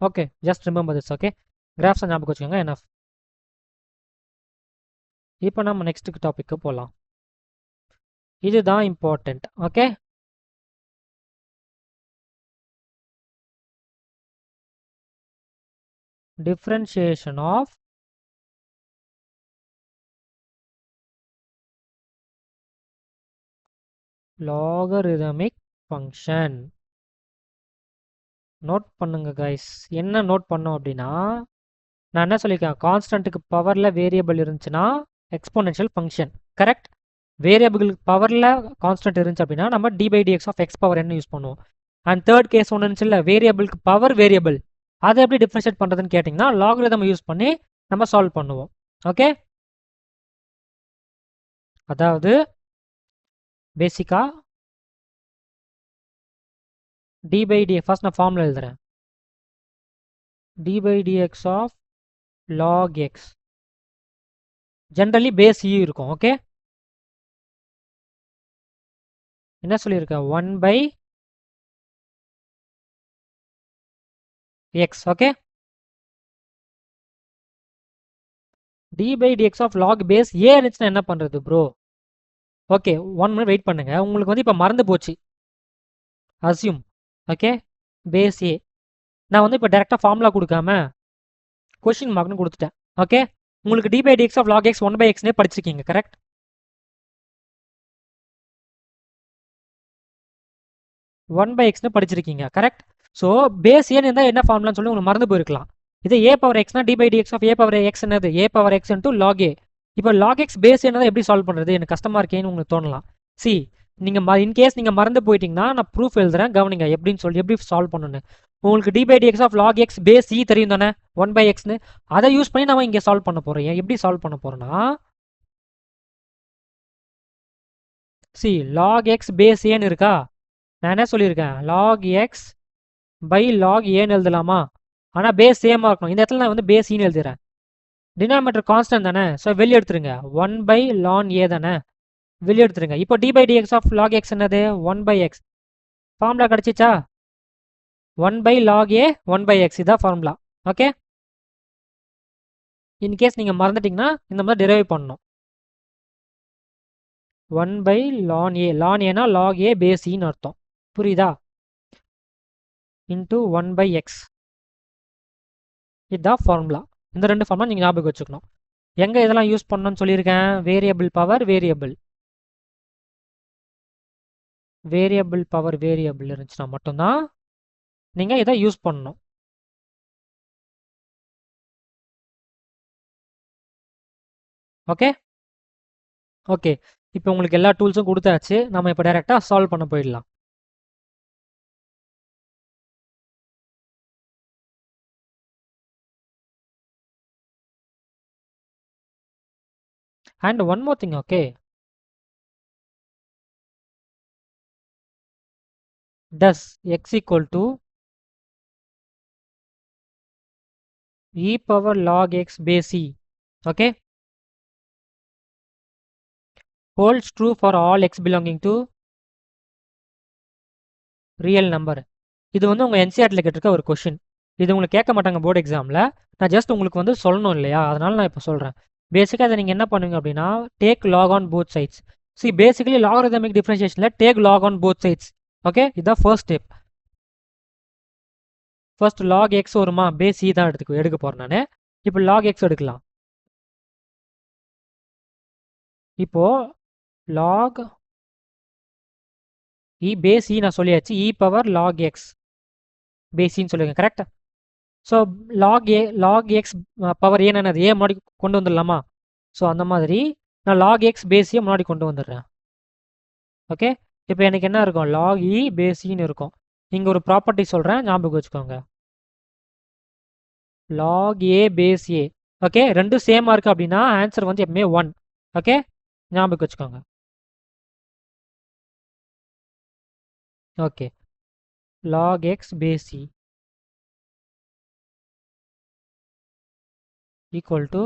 [SPEAKER 1] Okay, just remember this. Okay, கிராஃப்ஸை ஞாபகம் வச்சுக்கோங்க. என்ன இப்போ நம்ம நெக்ஸ்ட் டாபிக்கு போகலாம். இதுதான் important. Okay, differentiation of logarithmic function. Note பண்ணுங்க கைஸ். என்ன நோட் பண்ணோம் அப்படின்னா, நான் என்ன சொல்லியிருக்கேன், கான்ஸ்டன்ட்டுக்கு பவரில் வேரியபிள் இருந்துச்சுன்னா எக்ஸ்போனென்ஷியல் ஃபங்க்ஷன். கரெக்ட். வேரியபிளுக்கு பவரில் கான்ஸ்டன்ட் இருந்துச்சு அப்படின்னா நம்ம d by dx of x power என்ன யூஸ் பண்ணுவோம். அண்ட் தேர்ட் கேஸ் ஒன்று இருந்துச்சு இல்லை, வேரியபிளுக்கு பவர் வேரியபிள், அதை எப்படி டிஃப்ரென்ஷியேட் பண்ணுறதுன்னு கேட்டிங்கன்னா லாகரிதம் யூஸ் பண்ணி நம்ம சால்வ் பண்ணுவோம். ஓகே, அதாவது பேசிக்காக டி பை டிஎக்ஸ் ஃபர்ஸ்ட் நான் ஃபார்முலா எழுதுறேன். D by dx of log x generally base e இருக்கும். ஓகே, என்ன சொல்லியிருக்கேன், 1 by x. Okay, d by dx of log base a இருந்துச்சுன்னா என்ன பண்ணுறது ப்ரோ? ஓகே, 1 மினிட் வெயிட் பண்ணுங்க. உங்களுக்கு வந்து இப்போ மறந்து போச்சு. அசியூம். ஓகே, பேஸ் ஏ நான் வந்து இப்போ டேரெக்டாக ஃபார்முலா கொடுக்காம கொஷின் மார்க்னு கொடுத்துட்டேன். ஓகே, உங்களுக்கு d by dx of log x 1 by xனே படிச்சிருக்கீங்க. கரெக்ட். ஒன் பை எக்ஸ்னு படிச்சிருக்கீங்க. கரெக்ட். ஸோ பேஸ் ஏன்னு இருந்தால் என்ன ஃபார்முலான்னு சொல்லி உங்களுக்கு மறந்து போயிருக்கலாம். இது ஏ பவர் எக்ஸ்னா d by dx of a power x என்னது, a power x into log a. இப்போ லாக் எக்ஸ் பேஸ் என்னதை எப்படி சால்வ் பண்ணுறது, எனக்கு கஷ்டமாக இருக்கேன்னு உங்களுக்கு தோணலாம். சி, நீங்கள் இன்கேஸ் நீங்கள் மறந்து போயிட்டீங்கன்னா நான் ப்ரூஃப் எழுதுறேன், கவனிங்க எப்படின்னு சொல்லி எப்படி சால்வ் பண்ணணுன்னு. உங்களுக்கு d by dx of log x base e தெரியும் தானே, 1 by எக்ஸ்னு. அதை யூஸ் பண்ணி நம்ம இங்கே சால்வ் பண்ண போகிறோம். எப்படி சால்வ் பண்ண போகிறோன்னா, சி லாக் எக்ஸ் பேஸ் ஏன்னு இருக்கா, நான் என்ன சொல்லியிருக்கேன், லாக் எக்ஸ் பை லாக் ஏன்னு எழுதலாமா, ஆனால் பேஸ் சேமாக இருக்கணும். இந்த இடத்துல நான் வந்து பேஸ் ஈன்னு எழுதுறேன். டினாமினேட்டர் கான்ஸ்டன்ட் தானே, ஸோ வெளியே எடுத்துருங்க. 1 by ln ஏ தானே, வெளியே எடுத்துருங்க. இப்போ d by dx of log x என்னது, 1 by எக்ஸ். ஃபார்முலா கிடச்சிச்சா, 1 by log a 1 by x, இதான் ஃபார்முலா. ஓகே, இன்கேஸ் நீங்கள் மறந்துட்டிங்கன்னா இந்த மாதிரி டெரைவ் பண்ணணும். 1 by ln ஏ, ln ஏனா லாக் ஏ பேஸ் ஈன்னு அர்த்தம். புரியுதா? இன்டூ 1 by எக்ஸ், இதுதான் ஃபார்முலா. இந்த ரெண்டு ஃபார்முலா நீங்கள் ஞாபகம் வச்சுக்கணும். எங்கே இதெல்லாம் யூஸ் பண்ணணும்னு சொல்லியிருக்கேன், வேரியபிள் பவர் வேரியபிள் இருந்துச்சுன்னா மட்டும்தான் நீங்கள் இதை யூஸ் பண்ணணும். ஓகே ஓகே, இப்போ உங்களுக்கு எல்லா டூல்ஸும் கொடுத்தாச்சு. நம்ம இப்போ டைரெக்டாக சால்வ் பண்ண போயிடலாம். And one more thing, okay, does x equal to e power log x base e, okay, holds true for all x belonging to real number. இது வந்து உங்கள் என்சிஆர்டில் கேட்டிருக்க ஒரு கொஷின். இது உங்களுக்கு கேட்க மாட்டாங்க போர்டு எக்ஸாமில். நான் ஜஸ்ட் உங்களுக்கு வந்து சொல்லணும் இல்லையா, அதனால நான் இப்போ சொல்கிறேன். பேசிக்காக அதை நீங்கள் என்ன பண்ணுவீங்க அப்படின்னா, take log on both sides. See basically logarithmic டிஃபரன்ஷியேஷனில் take log on both sides. Okay, இதுதான் first step. First log x வருமா, பேஸ் இ தான் எடுக்க போகிறேன் நான். இப்போ லாக் எக்ஸ் எடுக்கலாம். இப்போ லாக் இ பேஸ் இ நான் சொல்லியாச்சு, e power lock x base இன்னு சொல்லுங்க. Correct. So log x power ஏன்னு என்னது ஏ முன்னாடி கொண்டு வந்துடலாமா? ஸோ அந்த மாதிரி நான் லாக் எக்ஸ் பேஸியை முன்னாடி கொண்டு வந்துடுறேன். ஓகே, இப்போ எனக்கு என்ன இருக்கும்? லாக் இ பேஸின்னு இருக்கும். இங்கே ஒரு ப்ராப்பர்ட்டி சொல்கிறேன், ஞாபகம் வச்சுக்கோங்க. Lock a base A. Okay, ரெண்டும் சேமாக இருக்குது அப்படின்னா ஆன்சர் வந்து எப்பவுமே 1. ஓகே, ஞாபகம் வச்சுக்கோங்க. Okay, log x base c equal to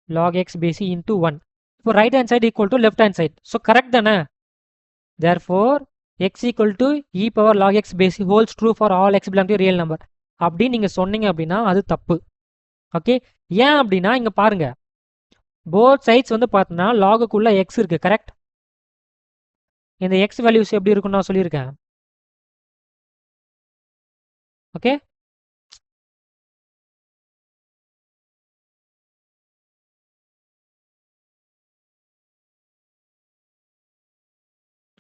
[SPEAKER 1] log x base c into 1. இப்போ right hand side equal to left hand side. So correct தானே? Therefore x equal to e power log x base c holds true for all x belong to real number. அப்படின்னு நீங்கள் சொன்னீங்க அப்படின்னா அது தப்பு. Okay, ஏன் அப்படின்னா இங்கே பாருங்க, போத் சைட்ஸ் வந்து பார்த்தோன்னா லாகுக்குள்ள எக்ஸ் இருக்கு. கரெக்ட்? இந்த எக்ஸ் வேல்யூஸ் எப்படி இருக்குன்னு நான் சொல்லியிருக்கேன். ஓகே,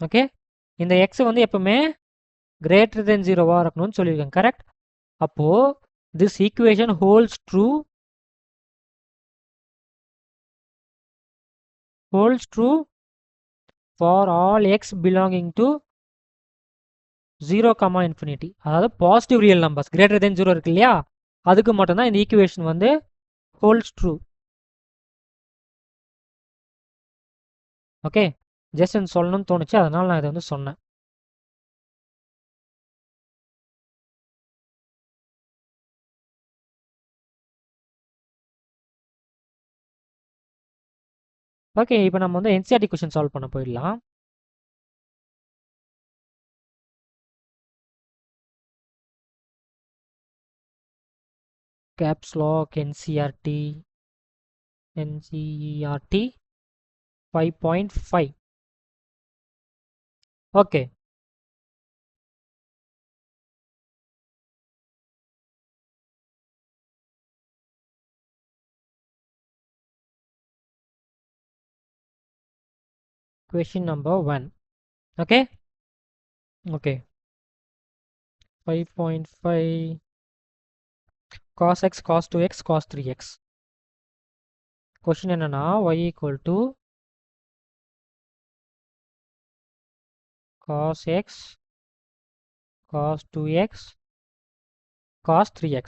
[SPEAKER 1] ஓகே, இந்த எக்ஸ் வந்து எப்பவுமே greater than 0 இருக்கணும்னு சொல்லியிருக்கேன். கரெக்ட்? அப்போ this equation holds true for all x belonging to 0, infinity. அதாவது positive real numbers greater than 0 இருக்கு இல்லையா, அதுக்கு மட்டும்தான் இந்த ஈக்குவேஷன் வந்து holds true. ஓகே, ஜஸ்ட் சொல்லணும்னு தோணுச்சு, அதனால நான் இதை வந்து சொன்னேன். ஓகே, இப்போ நம்ம வந்து என்சிஆர்டி கொஸ்டின் சால்வ் பண்ண போயிடலாம். caps lock NCERT 5.5. okay, question number 1. okay, 5.5 cos x cos 2x cos 3x. question என்னன்னா y equal to cos x cos 2x cos 3x.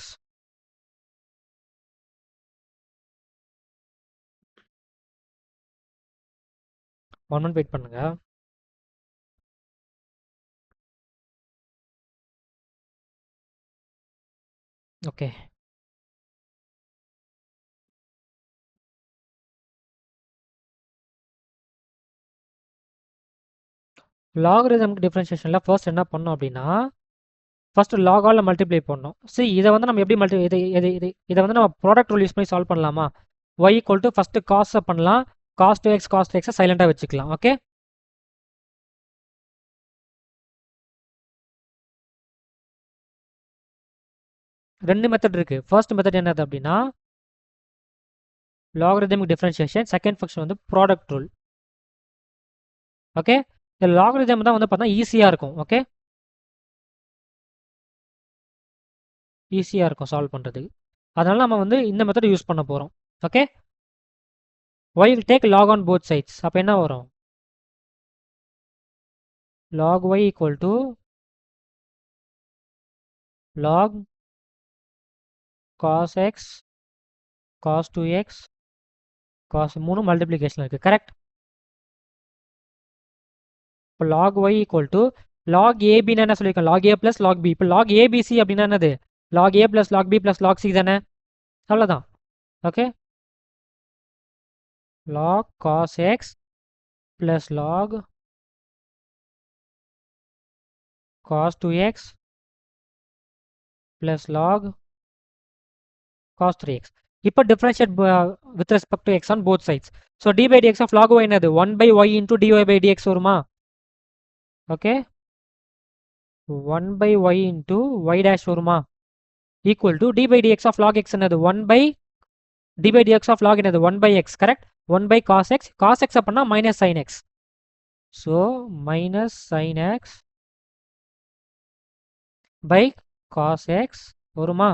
[SPEAKER 1] One minute wait பண்ணுங்க. ஓகே, லாகரிதம்க்கு டிஃபரன்ஷியேஷனில் first என்ன பண்ணோம் அப்படின்னா, first லாகால் multiply பண்ணோம். சரி, இதை வந்து நம்ம எப்படி இதை வந்து நம்ம ப்ராடக்ட் ரூல் யூஸ் பண்ணி சால்வ் பண்ணலாமா? y ஈக்குவல் டு ஃபர்ஸ்ட் காஸை பண்ணலாம், காஸ் 2x காஸ் 3x சைலண்டாக வச்சுக்கலாம். ஓகே, ரெண்டு மெத்தட் இருக்கு. ஃபர்ஸ்ட் மெத்தட் என்னது அப்படின்னா லாகரிதமிக் டிஃபரன்ஷியேஷன், செகண்ட் ஃபங்க்ஷன் வந்து ப்ராடக்ட் ரூல். ஓகே, இந்த லாகரிதம் தான் வந்து பார்த்தா ஈஸியாக இருக்கும். ஓகே, ஈஸியாக இருக்கும் சால்வ் பண்ணுறதுக்கு. அதனால நம்ம வந்து இந்த மெத்தட் யூஸ் பண்ண போகிறோம். Okay, y will take log on both sides. அப்போ என்ன வரும்? log y equal to log cos x cos 2x cos 3 multiplication இருக்குது. கரெக்ட்? இப்போ log y equal to log abன்னு என்ன சொல்லியிருக்கேன்? log a plus log b. இப்போ log abc அப்படின்னா என்னது? log a plus log b plus log c தானே? அவ்வளோதான். Okay, log cos x plus log cos 2x plus log cos 3x. இப்போ differentiate with respect to x on both sides. So d by dx of log y என்னது? 1 by y into dy by dx வருமா? Okay, 1 by y into y dash வருமா? equal to d by dx of log x என்னது? 1 by d by dx of log என்னது? 1 by x. Correct? 1 by cos x. cos x அப்படின்னா minus sin x. So minus sin x by cos x வருமா?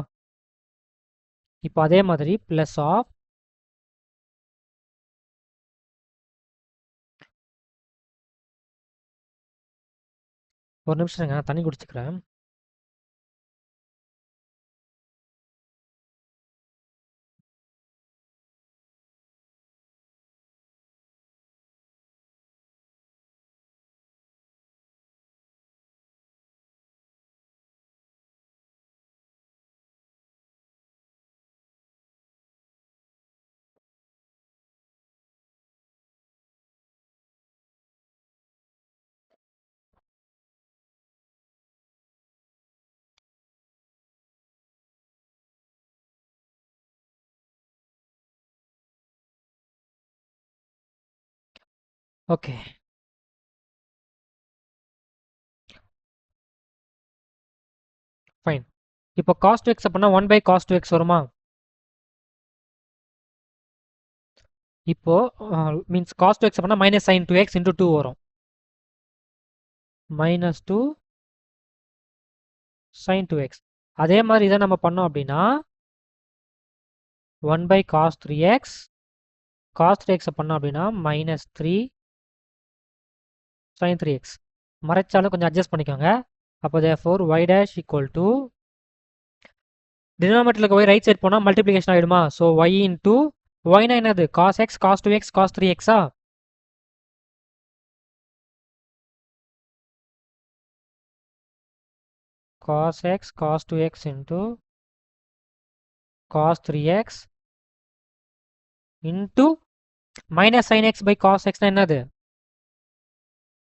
[SPEAKER 1] இப்போ அதே மாதிரி plus of ஒரு நிமிஷம் நான் தண்ணி குடிச்சுக்கிறேன். Okay, fine. இப்போ காஸ் டு எக்ஸ் அப்படின்னா 1 பை காஸ் டு எக்ஸ் வருமா? இப்போ மீன்ஸ் காஸ் டு எக்ஸ் அப்படின்னா minus sine two x into 2 வரும். Minus 2 sine two x. அதே மாதிரி இதை நம்ம பண்ணோம் அப்படின்னா 1 by cos 3x cos 3x பண்ணோம் அப்படின்னா மைனஸ் 3 சைன் 3x. மறைச்சாலும் கொஞ்சம் அட்ஜஸ்ட் பண்ணிக்கோங்க. அப்போ therefore y dash equal to டினாமினேட்டருக்கு y ரைட் சைடு போனால் மல்டிப்ளிகேஷன் ஆகிடுமா? ஸோ y இன்டூ ஒய்னா என்னது? Cos x cos 2x cos 3xஆ? Cos x cos 2x into cos 3x into minus sine x by cos எக்ஸ்னா என்னது?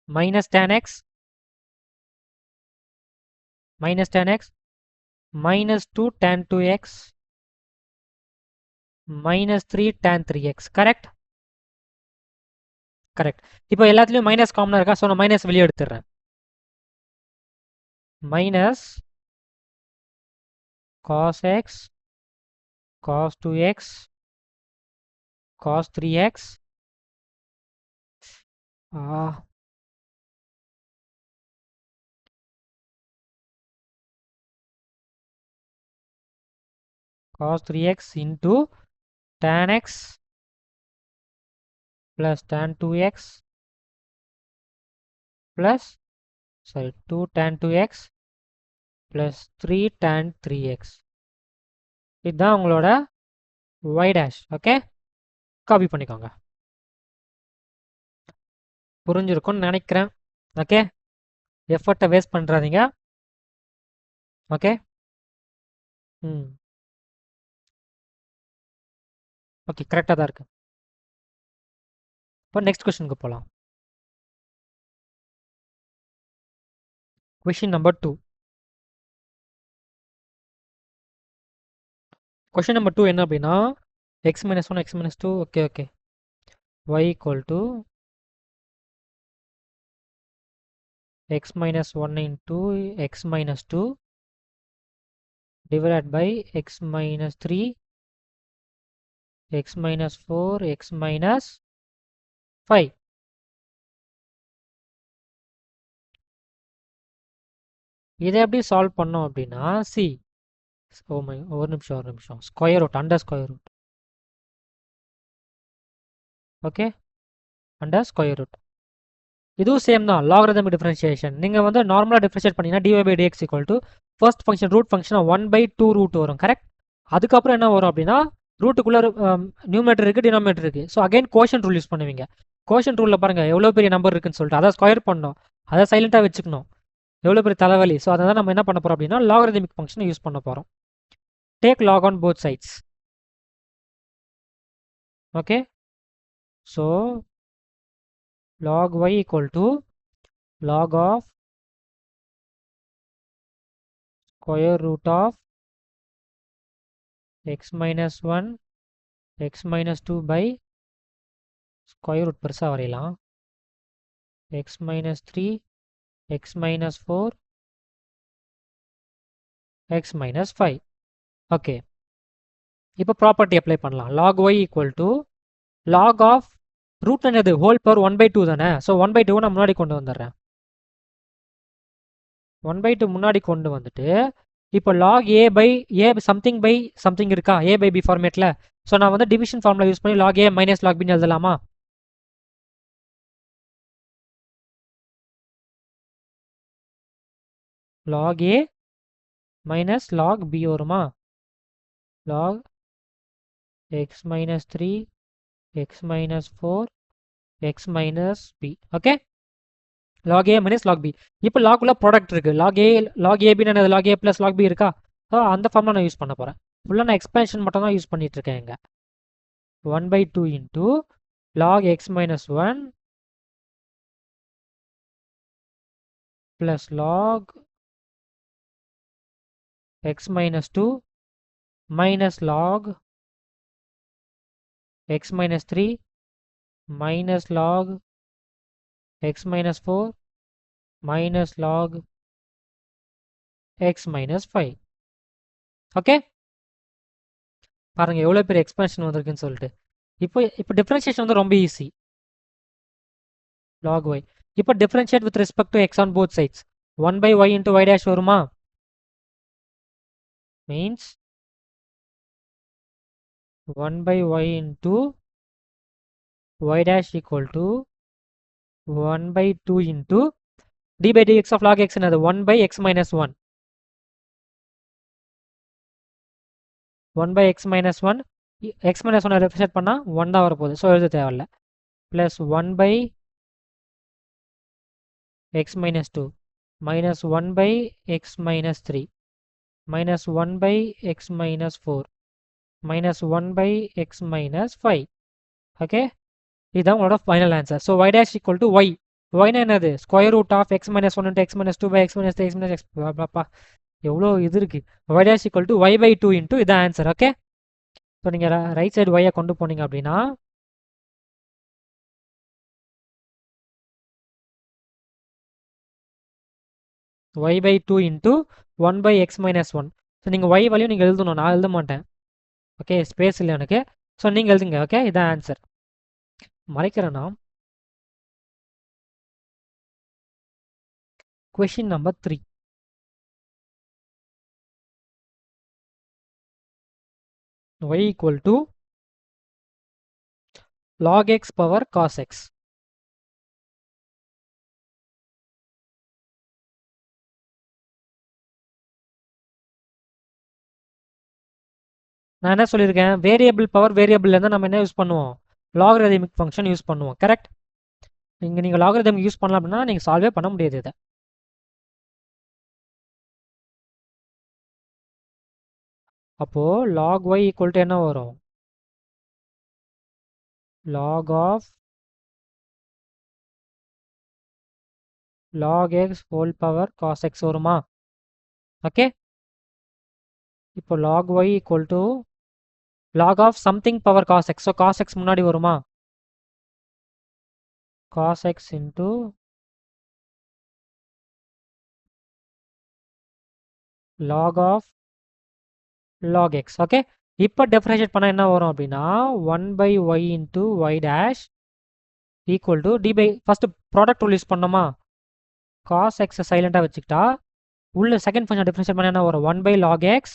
[SPEAKER 1] Minus tan x minus tan x minus 2 tan 2x minus 3 tan 3x. Correct? Correct. இப்போ எல்லாத்துலேயும் minus காமனாக இருக்கா? So நான் minus வெளியே எடுத்துடுறேன். Minus cos x cos 2x cos 3x cos 3x into tan x plus tan 2x plus 2 tan 2x plus 3 tan 3x. இதுதான் உங்களோட y dash. Okay, copy பண்ணிக்கோங்க. புரிஞ்சிருக்கும்னு நினைக்கிறேன். ஓகே, எஃபர்ட்டை வேஸ்ட் பண்ணுறாதீங்க. ஓகே, ஓகே, கரெக்டாக தான் இருக்கு. இப்போ நெக்ஸ்ட் கொஸ்டினுக்கு போகலாம். Question number 2. கொஸ்டின் நம்பர் 2 என்ன அப்படின்னா x minus 1 x minus 2 okay okay y equal to x minus 1 into x minus 2 divided by x minus 3 x minus 4 x minus 5. இதை எப்படி சால்வ் பண்ணோம் அப்படின்னா சி ஒரு நிமிஷம் square root under square root. Okay, under square root. இதுவும் same தான், logarithmic differentiation. நீங்கள் வந்து நார்மலாக டிஃபரன்ஷியேட் பண்ணிங்கன்னா dy by dx equal to first function root function 1/2 root வரும். கரெக்ட்? அதுக்கப்புறம் என்ன வரும் அப்படின்னா ரூட்டுக்குள்ளே நியூமேட்டர் இருக்குது டினாமினேட்டர் இருக்குது. So again quotient rule use பண்ணுவீங்க. கோஷன் ரூலில் பாருங்கள் எவ்வளோ பெரிய நம்பர் இருக்குன்னு சொல்லிட்டு அதை ஸ்கொயர் பண்ணணும், அதை சைலண்ட்டாக வச்சுக்கணும். எவ்வளோ பெரிய தலைவலி. ஸோ அதை தான் நம்ம என்ன பண்ண போகிறோம் அப்படின்னா லாகரிதமிக் ஃபங்க்ஷனை யூஸ் பண்ண போகிறோம். Take log on both sides. Okay, so log y equal to log of square root of x minus 1 x minus 2 by square root பெருசா வரையலாம் x minus 3 x minus 4 x minus 5. Okay, இப்போ property apply பண்ணலாம். log y equal to log of root என்னது? Whole power 1/2 தானே. So 1/2 நான் முன்னாடி கொண்டு வந்துடுறேன். 1/2 முன்னாடி கொண்டு வந்துட்டு இப்போ log a by a something by something இருக்கா a by b ஃபார்மேட்டில். ஸோ நான் வந்து டிவிஷன் ஃபார்முலா யூஸ் பண்ணி log a மைனஸ் log bன்னு எழுதலாமா? log a minus log b வருமா? log x minus 3 x minus 4 x minus b. Okay, log a minus log b. இப்போ log உள்ள product இருக்கு. log a b என்னது? log a plus log b இருக்கா? So அந்த formula நான் use பண்ண போகிறேன். ஃபுல்லாக நான் எக்ஸ்பேன்ஷன் மட்டும் தான் யூஸ் பண்ணிட்டு இருக்கேன். இங்கே 1/2 into log x minus 1 plus log x minus 2 minus log x minus 3 minus log x minus 4 minus log x minus 5. Okay, பாருங்க எவ்வளோ பெரிய எக்ஸ்பேன்ஷன் வந்திருக்குன்னு சொல்லிட்டு. இப்போ டிஃபரன்ஷியேஷன் வந்து ரொம்ப ஈஸி. log y. இப்போ differentiate with respect to x on both sides. 1/y into y dash வருமா? means 1/y into y dash equal to 1/2 into d by dx of log x என்னது? 1/x minus 1. 1/x minus 1 x minus 1 represent பண்ணா 1 தான் வரப்போகுது. So எழுத தேவையில்ல. Plus 1/x minus 2 minus 1/x minus 3 minus 1/x minus 4 minus 1/x minus 5. Okay, இதுதான் உங்களோட final answer. So y dash equal to y. yனா என்னது? Square root of x minus 1 into x minus 2 by x minus 3 x minus x. பாப்பா எவ்வளோ இது இருக்கு. y dash equal to y/2 into இதான் answer. Okay, so நீங்கள் right side y கொண்டு போனீங்க அப்படின்னா y/2 into 1/x minus 1. So நீங்கள் y வேல்யூ நீங்கள் எழுதணும், நான் எழுத மாட்டேன். ஓகே, ஸ்பேஸ் இல்லை எனக்கு. ஸோ நீங்கள் எழுதுங்க. ஓகே, இதான் ஆன்சர். மறைக்கிறேன்னா question number 3. y equal to log x power cos x. நான் என்ன சொல்லியிருக்கேன்? வேரியபிள் பவர் வேரியபிள் இருந்தால் நம்ம என்ன யூஸ் பண்ணுவோம்? லாகரிதமிக் ஃபங்க்ஷன் யூஸ் பண்ணுவோம். கரெக்ட்? நீங்கள் லாகரிதமிக் யூஸ் பண்ணலாம் அப்படின்னா நீங்கள் சால்வே பண்ண முடியாது இதை. அப்போது log y equal to என்ன வரும்? log of log x whole power cos x வருமா? ஓகே, இப்போ log y equal to log of something power cos x. So cos x முன்னாடி வருமா? cos x into log of log x. Okay, இப்போ differentiate பண்ணால் என்ன வரும் அப்படின்னா 1/y into y dash equal to d by first product rule use பண்ணோமா? cos x சைலண்டாக வச்சுக்கிட்டா உள்ள செகண்ட் ஃபங்க்ஷன் டிஃபரன்ஷியேட் பண்ணால் என்ன வரும்? 1/log x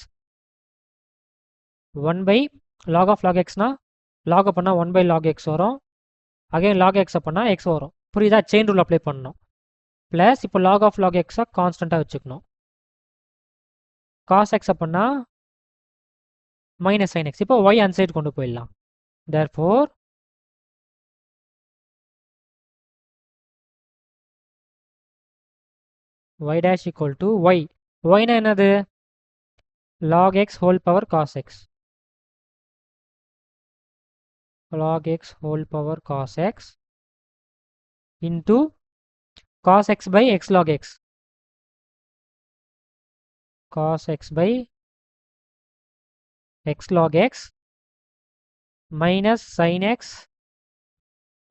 [SPEAKER 1] 1/log of log xனா log பண்ணால் 1/log x வரும். அகைன் log x பண்ணால் x வரும். புரியுதா? செயின் ரூல் அப்ளை பண்ணணும். ப்ளஸ் இப்போ log of log x கான்ஸ்டண்ட்டாக வச்சுக்கணும். cos x பண்ணால் minus sin x. இப்போ y அன்சைடு கொண்டு போயிடலாம். therefore y dash equal to y. yனா என்னது? log x whole power cos x. log x whole power cos x into cos x by x log x. cos x by x log x minus sin x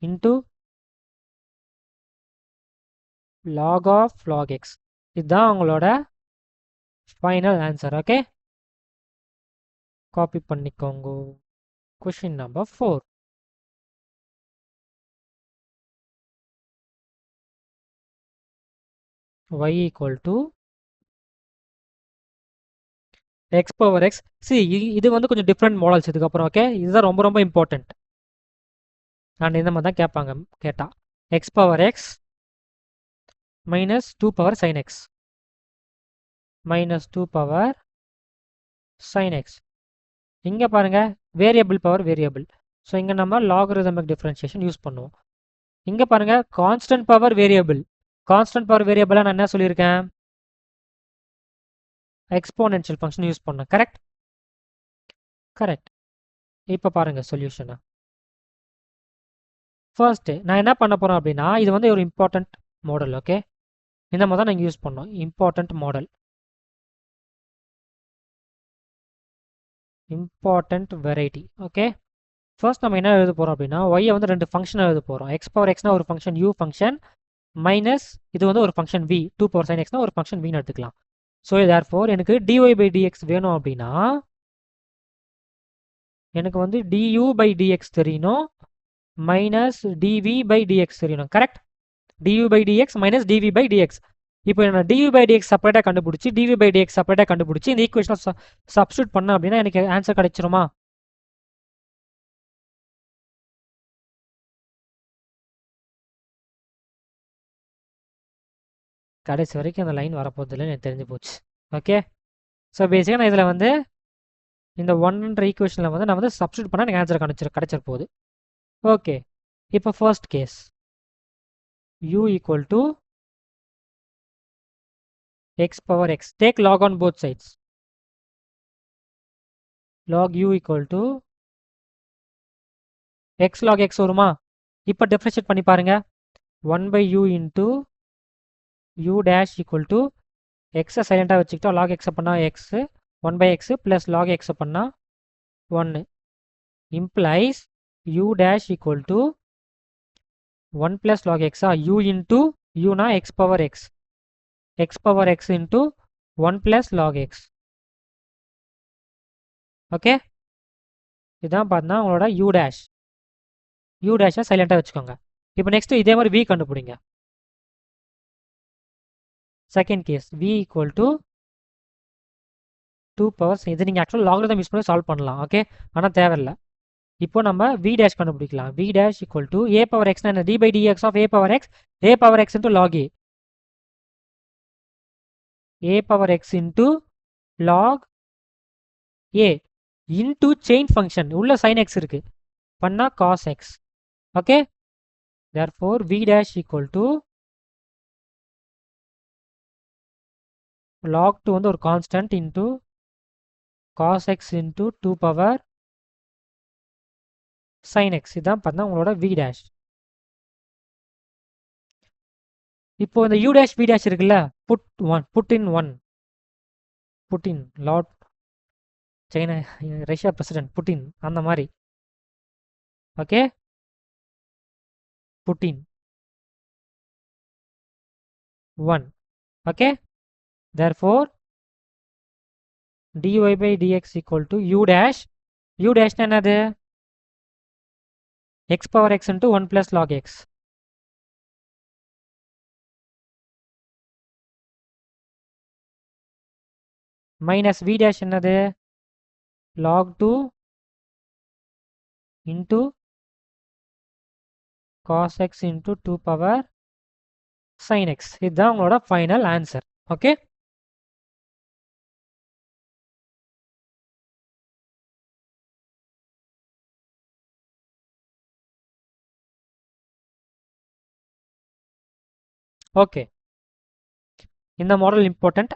[SPEAKER 1] into log of log x. இதுதான் உங்களோட final answer. Okay, copy பண்ணிக்கோங்க. Question number 4. y equal to X power X. C இது வந்து கொஞ்சம் different models இதுக்கப்புறம். Okay, இதுதான் ரொம்ப ரொம்ப இம்பார்ட்டண்ட். அண்ட் இந்த மாதிரி தான் கேட்பாங்க கேட்டா. X power x minus 2 power sine x minus 2 power sine x. இங்கே பாருங்க வேரியபிள் பவர் வேரியபிள். ஸோ இங்கே நம்ம லாகரிதமிக் டிஃபரன்ஷியேஷன் யூஸ் பண்ணுவோம். இங்கே பாருங்க constant power variable. Constant power வேரியபிளாக நான் என்ன சொல்லியிருக்கேன்? எக்ஸ்போனென்ஷியல் ஃபங்க்ஷன் யூஸ் பண்ணேன். Correct correct. இப்போ பாருங்க சொல்யூஷனை. ஃபர்ஸ்ட் நான் என்ன பண்ண போகிறேன் அப்படின்னா, இது வந்து ஒரு இம்பார்ட்டன்ட் மாடல். ஓகே, இந்த மாதிரி தான் நாங்கள் யூஸ் பண்ணோம். Important model, important variety. Okay, first நம்ம என்ன எழுத போகிறோம் அப்படின்னா, ஒய்யை வந்து ரெண்டு ஃபங்க்ஷன் எழுத போகிறோம். எக்ஸ் பவர் எக்ஸ்னா ஒரு ஃபங்க்ஷன் யூ ஃபங்க்ஷன், மைனஸ் இது வந்து ஒரு ஃபங்க்ஷன் வி, 2 பவர் சைன் எக்ஸ்னா ஒரு ஃபங்க்ஷன் வின்னு எடுத்துக்கலாம். ஸோ தேர்ஃபோர் எனக்கு டிஒய் பை டிஎக்ஸ் வேணும் அப்படின்னா, எனக்கு வந்து டியூ பை டிஎக்ஸ் தெரியணும், மைனஸ் டிவி பை டிஎக்ஸ் தெரியணும். Correct, du by dx minus dv by dx. இப்போ நான் டிவி பை டிஎக்ஸ் செப்பரேட்டாக கண்டுபிடிச்சி டிவி பை டிஎக்ஸ் செப்பரேட்டாக கண்டுபிடிச்சி இந்த ஈக்குவேஷனை சப்ஸ்டியூட் பண்ண அப்படின்னா எனக்கு ஆன்சர் கிடைச்சிருமா? கடைசி வரைக்கும் அந்த லைன் வரப்போதில்லை எனக்கு தெரிஞ்சு போச்சு. ஓகே, ஸோ பேசிக்காக நான் இதில் வந்து இந்த ஒன்ன்ற ஈக்குவேஷனில் வந்து நான் வந்து சப்ஸ்டியூட் பண்ணால் எனக்கு ஆன்சர் கிடைச்சிட போகுது. ஓகே, இப்போ first case u equal to x power x. Take log on both sides. Log u equal to x log x வருமா? இப்போ differentiate பண்ணி பாருங்க. 1 by u into u dash equal to x சைலண்டாக வச்சுக்கிட்டா log x பண்ணா x, 1 by x plus log x பண்ணா 1 implies u dash equal to 1 plus log x. u into u na x power x, x power x into 1 plus log x. Okay, இதான் பார்த்தா உங்களோட u dash. u dash சைலண்டாக வச்சுக்கோங்க. இப்போ next இதே மாதிரி v கண்டுபிடிங்க. Second case v equal to 2 powers. இது நீங்கள் ஆக்சுவலாக லாகிரிதம் யூஸ் பண்ணி சால்வ் பண்ணலாம். ஓகே, ஆனால் தேவையில்லை. இப்போ நம்ம v dash கண்டுபிடிக்கலாம். v dash equal to a power x என்ன? d by dx of a power x into log a power x into log a into chain function உள்ள sin x இருக்கு பண்ணா cos x. Okay, therefore v dash equal to log 2 வந்து ஒரு constant into cos x into 2 power sin x. இதான் பார்த்தா உங்களோட v dash. இப்போ இந்த u dash v dash இருக்குல்ல, put in 1 Lord China Russia president Putin அந்த மாதிரி. Okay, Putin 1. Okay, therefore dy by dx equal to u dash. u dash என்னது? x power x into 1 plus log x. minus v dash என்னது? log 2 into cos x into 2 power sin x. இதுதான் உங்களோட final answer. Okay, okay. இந்த model important,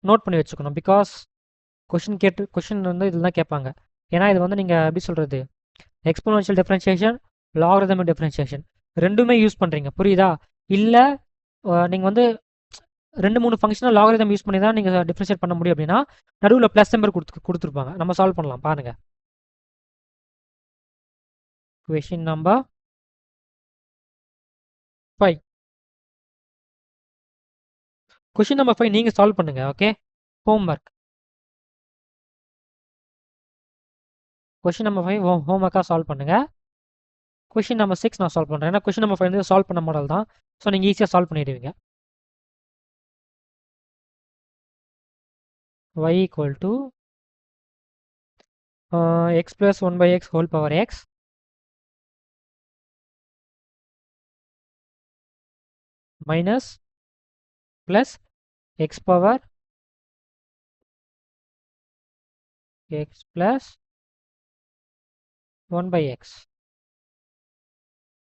[SPEAKER 1] note பண்ணி வச்சுக்கணும். Because question வந்து இதில் தான் கேட்பாங்க. ஏன்னா இது வந்து நீங்கள் எப்படி சொல்கிறது, எக்ஸ்போனென்ஷியல் டிஃபரன்ஷியேஷன், லாகரிதமிக் டிஃபரன்ஷியேஷன் ரெண்டுமே யூஸ் பண்ணுறீங்க. புரியுதா? இல்லை நீங்கள் வந்து 2-3 ஃபங்க்ஷனாக லாகரிதம் யூஸ் பண்ணி தான் நீங்கள் டிஃபரன்ஷியேட் பண்ண முடியும் அப்படின்னா நடுவில் ப்ளஸ் நம்பர் கொடுத்துருப்பாங்க. நம்ம சால்வ் பண்ணலாம். பாருங்கள், கொஷின் நம்பர் 5. கொஷின் நம்பர் 5 நீங்கள் சால்வ் பண்ணுங்கள். Okay, homework. கொஷின் நம்பர் 5 ஹோம்ஒர்க்காக சால்வ் பண்ணுங்கள். கொஷின் நம்பர் 6 நான் சால்வ் பண்ணுறேன். ஏன்னா கொஷின் நம்பர் 5 வந்து சால்வ் பண்ண மாடல் தான். ஸோ நீங்கள் ஈஸியாக சால்வ் பண்ணிடுவீங்க. y equal to x plus 1 by x whole power x minus plus x power x plus 1 by x.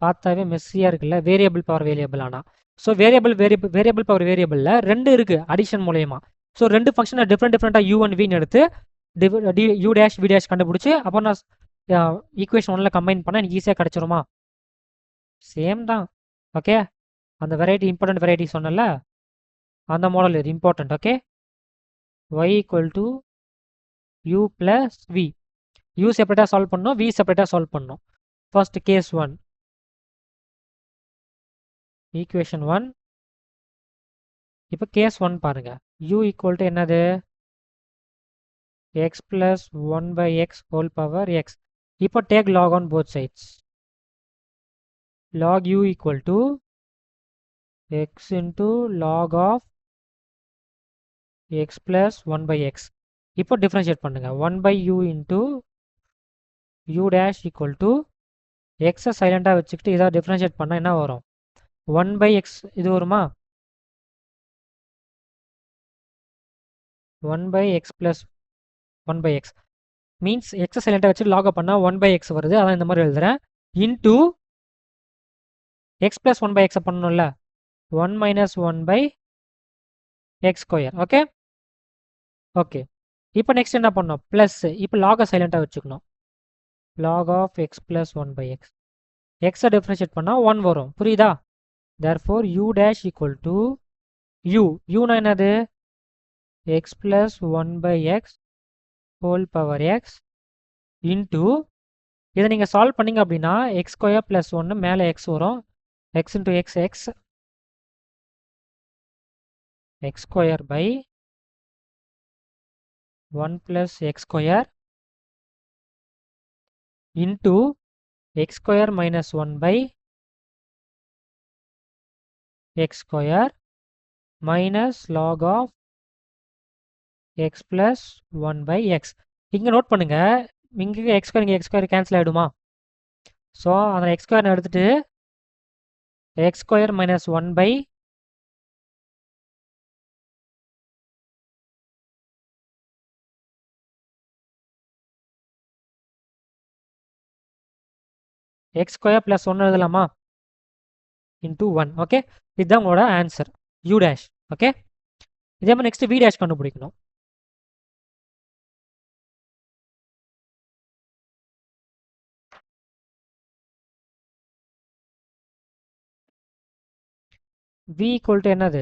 [SPEAKER 1] பார்த்தாவே மெஸ்ஸியாக இருக்குல்ல, வேரியபிள் பவர் வேரியபிள். ஆனால் ஸோ வேரியபிள் பவர் வேரியபிளில் ரெண்டு இருக்குது அடிஷன் மூலயமா. ஸோ ரெண்டு ஃபங்க்ஷனை டிஃப்ரெண்ட்டாக யூ அண்ட் வின்னு எடுத்து யூ டேஷ் வி டேஷ் கண்டுபிடிச்சி அப்புறம் நான் ஈக்குவேஷன் ஒன்றில் கம்பைன் பண்ணால் எனக்கு ஈஸியாக கிடச்சிருமா? சேம் தான். ஓகே, அந்த வெரைட்டி இம்பார்ட்டன்ட் வெரைட்டி சொன்னல, அந்த மாடல் இது important. Okay, y equal to u plus v. U செப்பரேட்டாக சால்வ் பண்ணணும், வி செப்பரேட்டாக சால்வ் பண்ணணும். First case 1, equation 1. இப்போ கேஸ் 1 பாருங்க, u ஈக்குவல் டு என்னது? x plus 1 by x whole power x. இப்போ take log on both sides. Log u equal to x into log of x plus 1 by x. இப்போ differentiate பண்ணுங்க. 1 by u into u dash equal to x சைலண்டாக வச்சுக்கிட்டு இதாக differentiate பண்ணால் என்ன வரும்? 1 by x இது வருமா? 1 by x plus 1 by x means x சைலண்டாக வச்சு log பண்ணால் 1 by x வருது. அதான் இந்த மாதிரி எழுதுறேன். into x plus 1 by x பண்ணணும்ல, 1 minus 1 by x square. Okay okay, இப்போ நெக்ஸ்ட் என்ன பண்ணணும்? ப்ளஸ். இப்போ லாகை சைலண்டாக வச்சுக்கணும். log of x plus 1 by x. x differentiate பண்ணால் 1 வரும். புரியுதா? therefore u dash equal to u னா என்னது? x plus 1 by x whole power x into இதை நீங்கள் சால்வ் பண்ணிங்க அப்படின்னா x ஸ்கொயர் ப்ளஸ் 1 மேலே x வரும். x into x x square by 1 plus x square into x square minus 1 by x square minus log of x plus 1 by x. இங்கே note பண்ணுங்க, இங்கே x square இங்கே x square cancel ஆகிடுமா? So அந்த x square எடுத்துட்டு x square minus 1 by x square plus 1 எழுதலாமா? into 1. Okay, இதுதான் உங்களோட answer u dash. Okay, இதே மாதிரி நெக்ஸ்ட் v dash கண்டுபிடிக்கணும். v equal to என்னது?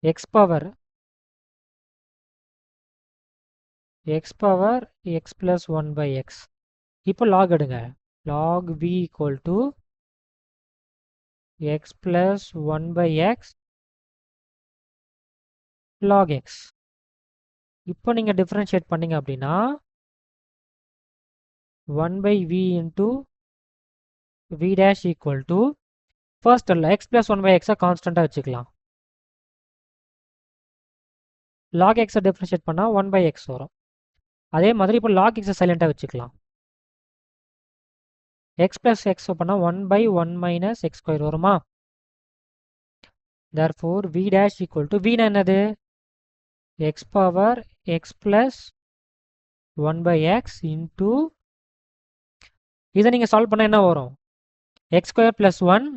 [SPEAKER 1] x power x plus 1 by x. இப்போ log எடுங்க. log v equal to x plus 1 by x log x. இப்போ நீங்கள் டிஃப்ரென்ஷியேட் பண்ணீங்க அப்படின்னா 1 by v into v dash equal to first x plus 1 by x கான்ஸ்டண்ட்டாக வச்சுக்கலாம். log x differentiate பண்ணால் 1 by x வரும். அதே மாதிரி இப்போ log x சைலண்டாக வச்சுக்கலாம். x plus x பண்ணால் 1 by 1 minus x square வருமா? therefore v dash equal to v னா என்னது? x power x plus 1 by x into இதை நீங்கள் சால்வ் பண்ணால் என்ன வரும்? x square plus 1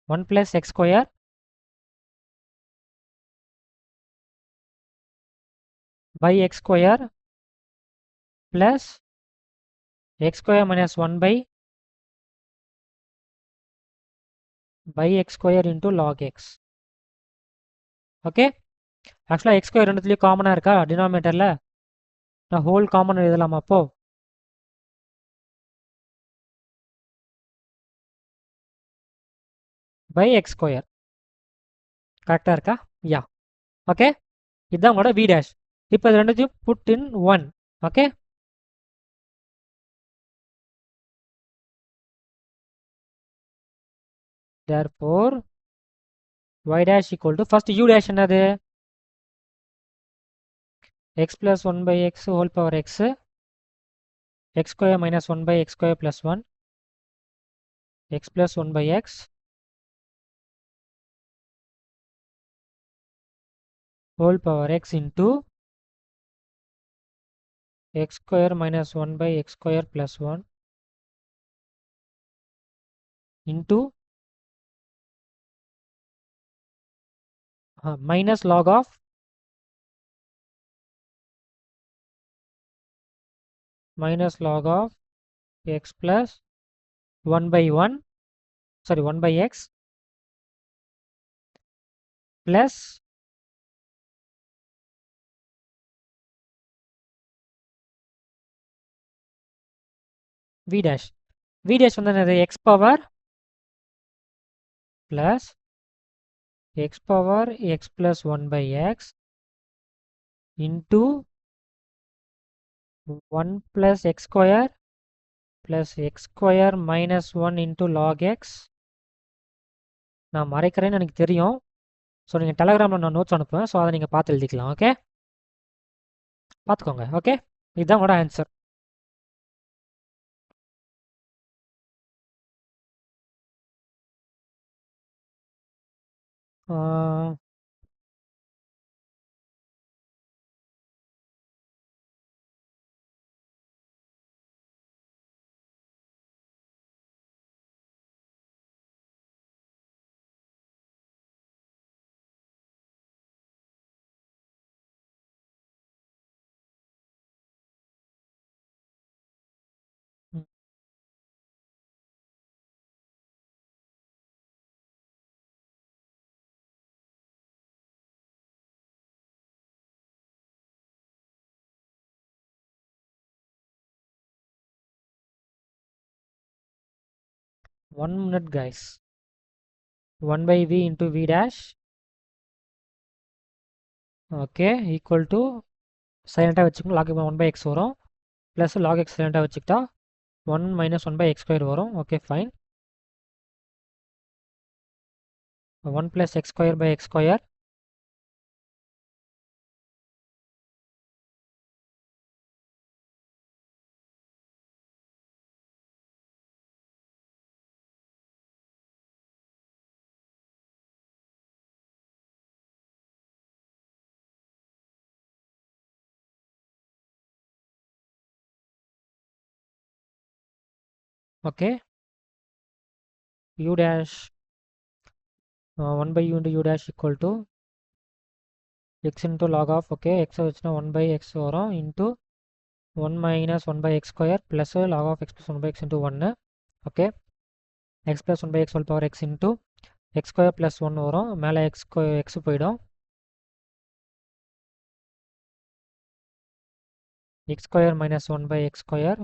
[SPEAKER 1] 1 plus x square by x square plus x square minus 1 by x square into log x. Okay, ஆக்சுவலாக x square ரெண்டுத்துலேயும் காமனாக இருக்கா டினாமினேட்டரில்? நான் ஹோல் காமன் எழுதலாமா? அப்போ by x square கரெக்டாக இருக்கா? யா. ஓகே, இதுதான் உங்களோட v dash. இப்போ இது ரெண்டுத்தையும் put in 1. Okay, therefore y dash equal to first u dash என்னது x plus 1 by x whole power x square minus 1 by x square plus 1 x plus 1 by x whole power x into x square minus 1 by x square plus 1 into minus log of x plus 1 by 1 sorry 1 by x plus v dash வந்து என்னது x power plus x power x plus 1 by x into 1 plus x square plus x square minus 1 into log x நான் மறைக்கிறேன்னு எனக்கு தெரியும் so நீங்கள் டெலகிராமில் நான் notes அனுப்புவேன் so அதை நீங்கள் பார்த்து எழுதிக்கலாம் ஓகே பார்த்துக்கோங்க ஓகே இதுதான் உங்களோட answer one minute guys 1 by v into v dash okay equal to சைலண்ட்டாக வச்சுக்கணும் லாக் 1 by x வரும் ப்ளஸ் லாக் எக்ஸ் சைலண்ட்டாக வச்சுக்கிட்டா 1 minus 1 by x square வரும் okay fine 1 plus x square by x square okay u dash 1 by u into u dash equal to x into log of okay x வச்சுனா 1 by x வரும் into 1 minus 1 by x square plus log of x plus 1 by x into 1 okay x plus 1 by x whole power x into x square plus 1 வரும் மேலே x போயிடும் x square minus 1 by x square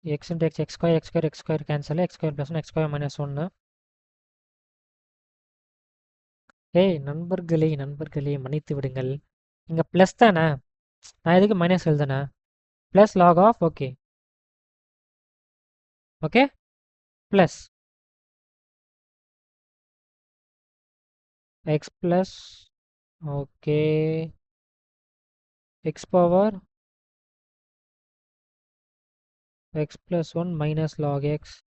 [SPEAKER 1] x into x x square cancel x square plus 1 x square minus 1 ஏய் நண்பர்களே மன்னித்து விடுங்கள் இங்க plus தானே நான் எதுக்கு மைனஸ் எழுதுனேன் plus log of okay plus x plus okay x power x plus 1 minus log x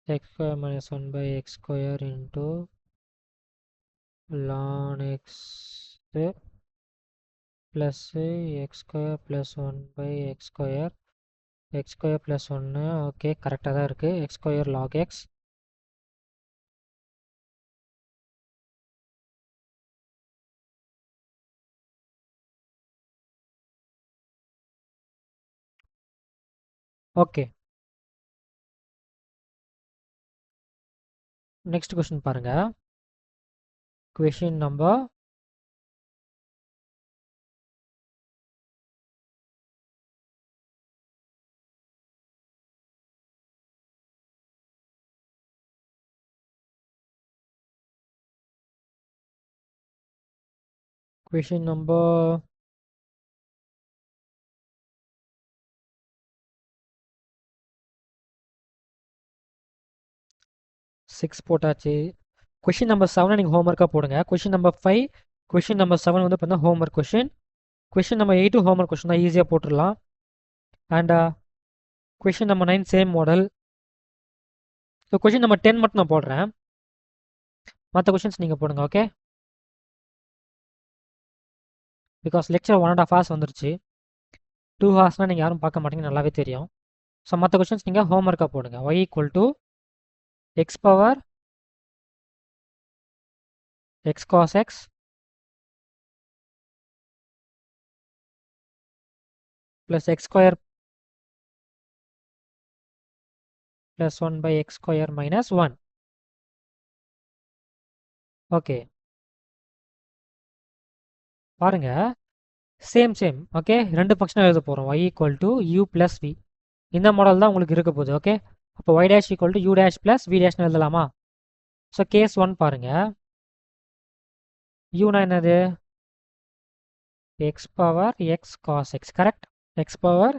[SPEAKER 1] x square minus 1 by x square into ln x plus x square plus 1 by x square plus 1 okay கரெக்டாக தான் இருக்குது x square log x okay, next question பாருங்க. Question number 6 போட்டாச்சு. Question number 7 நீங்கள் ஹோம்ஒர்க்காக போடுங்க. Question number 5, question number 7 வந்து பார்த்தீங்கன்னா homework question. Question number 8 homework question தான், ஈஸியாக போட்டுடலாம். And question number 9 same model. So question number 10 மட்டும் நான் போடுறேன், மற்ற கொஷின்ஸ் நீங்கள் போடுங்க. ஓகே, பிகாஸ் லெக்சர் 1.5 hours வந்துருச்சு. 2 hoursனால் நீங்கள் யாரும் பார்க்க மாட்டீங்க, நல்லாவே தெரியும். ஸோ மற்ற கொஷின்ஸ் நீங்கள் ஹோம்ஒர்க்காக போடுங்க. y equal to X power x cos x plus x square plus 1 by x square minus 1. Okay, பாருங்க, சேம் ஓகே. ரெண்டு ஃபங்க்ஷன் எழுத போகிறோம். y equal to u plus v. இந்த மாடல் தான் உங்களுக்கு இருக்க போகுது. ஓகே, அப்போ y dash equal to u dash plus v dash எழுதலாமா? ஸோ கேஸ் 1 பாருங்க, uனா என்னது? x power x cos x, correct? x power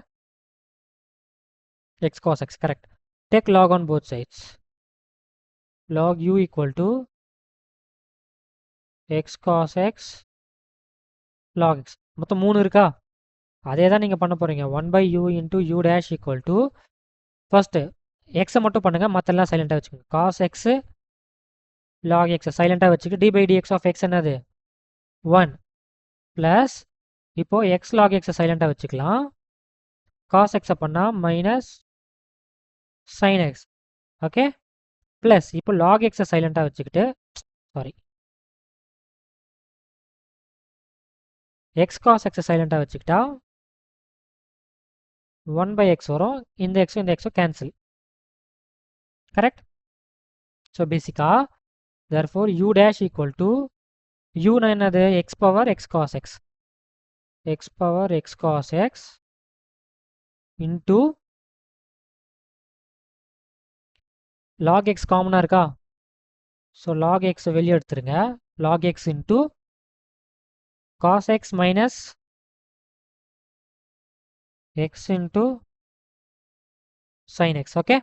[SPEAKER 1] x cos x, correct. Take log on both sides. Log u equal to x cos x log x. மொத்தம் 3 இருக்கா? அதே தான் நீங்கள் பண்ண போகிறீங்க. 1 by u into u dash equal to, first எக்ஸை மட்டும் பண்ணுங்கள், மற்றெல்லாம் சைலண்ட்டாக வச்சுக்கோங்க. cos x log x சைலண்ட்டாக வச்சுக்கிட்டு d by dx of x என்னது? 1 ப்ளஸ் இப்போது x log x சைலண்ட்டாக வச்சுக்கலாம். cos x பண்ணால் minus sin x. Okay, plus இப்போ log x சைலண்ட்டாக வச்சுக்கிட்டு, சாரி, x cos x சைலண்ட்டாக வச்சுக்கிட்டா 1 by x வரும். இந்த எக்ஸும் இந்த எக்ஸும் கேன்சல், கரெக்ட்? ஸோ பேசிக்காக therefore u dash equal to u na என்னது? x power x cos x, x power x cos x into log x காமனாக இருக்கா? ஸோ log x வெளியே எடுத்துருங்க. log x into cos x minus x into sin x. Okay,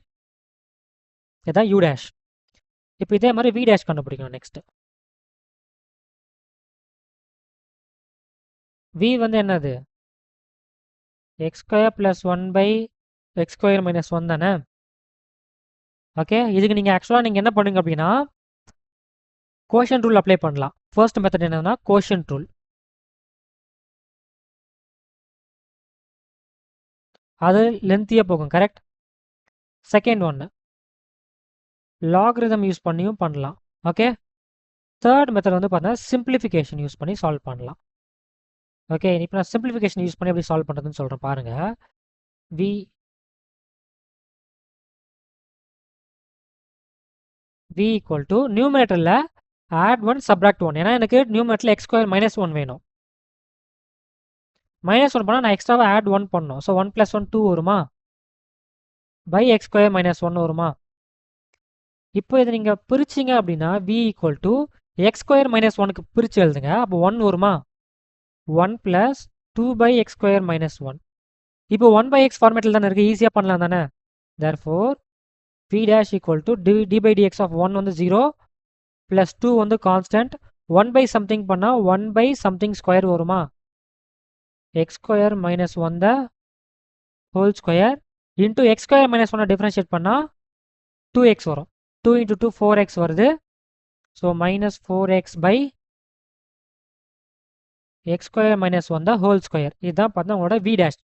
[SPEAKER 1] இதான் u dash. இப்போ இதே மாதிரி v dash கண்டுபிடிக்கணும். Next v வந்து என்னது? x square plus 1 by x square minus 1 தானே? ஓகே, இதுக்கு நீங்கள் ஆக்சுவலாக நீங்கள் என்ன பண்ணுங்க அப்படின்னா கோஷன் ரூல் அப்ளை பண்ணலாம். ஃபர்ஸ்ட் மெத்தட் என்னன்னா கோஷன் ரூல். அது லென்த்தியாக போகும், கரெக்ட்? செகண்ட் ஒன்று லாக்ரிதம் யூஸ் பண்ணியும் பண்ணலாம். ஓகே, தேர்ட் மெத்தட் வந்து பார்த்தீங்கன்னா சிம்பிளிஃபிகேஷன் யூஸ் பண்ணி சால்வ் பண்ணலாம். ஓகே, இப்போ நான் சிம்பிளிஃபிகேஷன் யூஸ் பண்ணி எப்படி சால்வ் பண்ணுறதுன்னு சொல்கிறேன் பாருங்க. v equal to நியூமரேட்டரில் add 1 subtract 1. ஏன்னா எனக்கு நியூமரேட்டரில் x square minus 1 வேணும். மைனஸ் 1 பண்ணால் நான் எக்ஸ்ட்ராவை ஆட் 1 பண்ணணும். ஸோ 1 + 1 2 வருமா? பை x square minus 1 வருமா? இப்போ இதை நீங்கள் பிரிச்சிங்க அப்படின்னா v equal to x square minus 1க்கு பிரித்து எழுதுங்க. அப்போ 1 வருமா? 1 + 2 by x square minus 1. இப்போ 1 by x ஃபார்மேட்டில் தானே இருக்குது, ஈஸியாக பண்ணலாம் தானே? therefore v dash equal to d by dx of 1 வந்து 0 plus 2 வந்து கான்ஸ்டன்ட். 1 by something பண்ணால் 1 by something ஸ்கொயர் வருமா? x square minus 1 the whole square into x square minus 1 differentiate பண்ணால் 2x வரும். 2 into 2 4x வருது. So minus 4x by x square minus 1 the whole square. இதுதான் பார்த்தா உங்களோட v dash.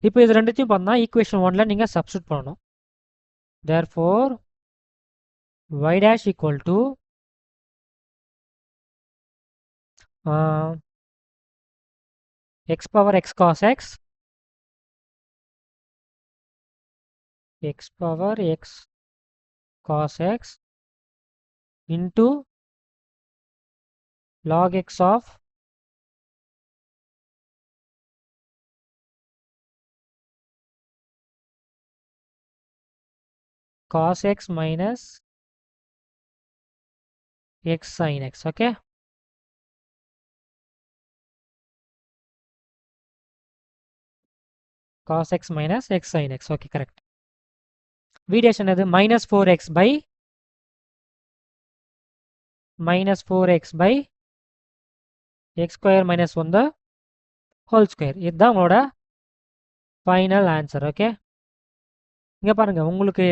[SPEAKER 1] இப்போ இது ரெண்டுத்தையும் பார்த்தா ஈக்குவேஷன் 1ல் நீங்கள் சப்ஸ்டியூட் பண்ணணும். therefore y dash equal to x power x cos x x power x cos x into log x of cos x minus x sin x. Okay, cos x minus x sin x. Okay, correct. Variation is minus 4x by x square minus 1 the whole square. இதுதான் உங்களோட final answer. Okay, இங்கே பாருங்க, உங்களுக்கு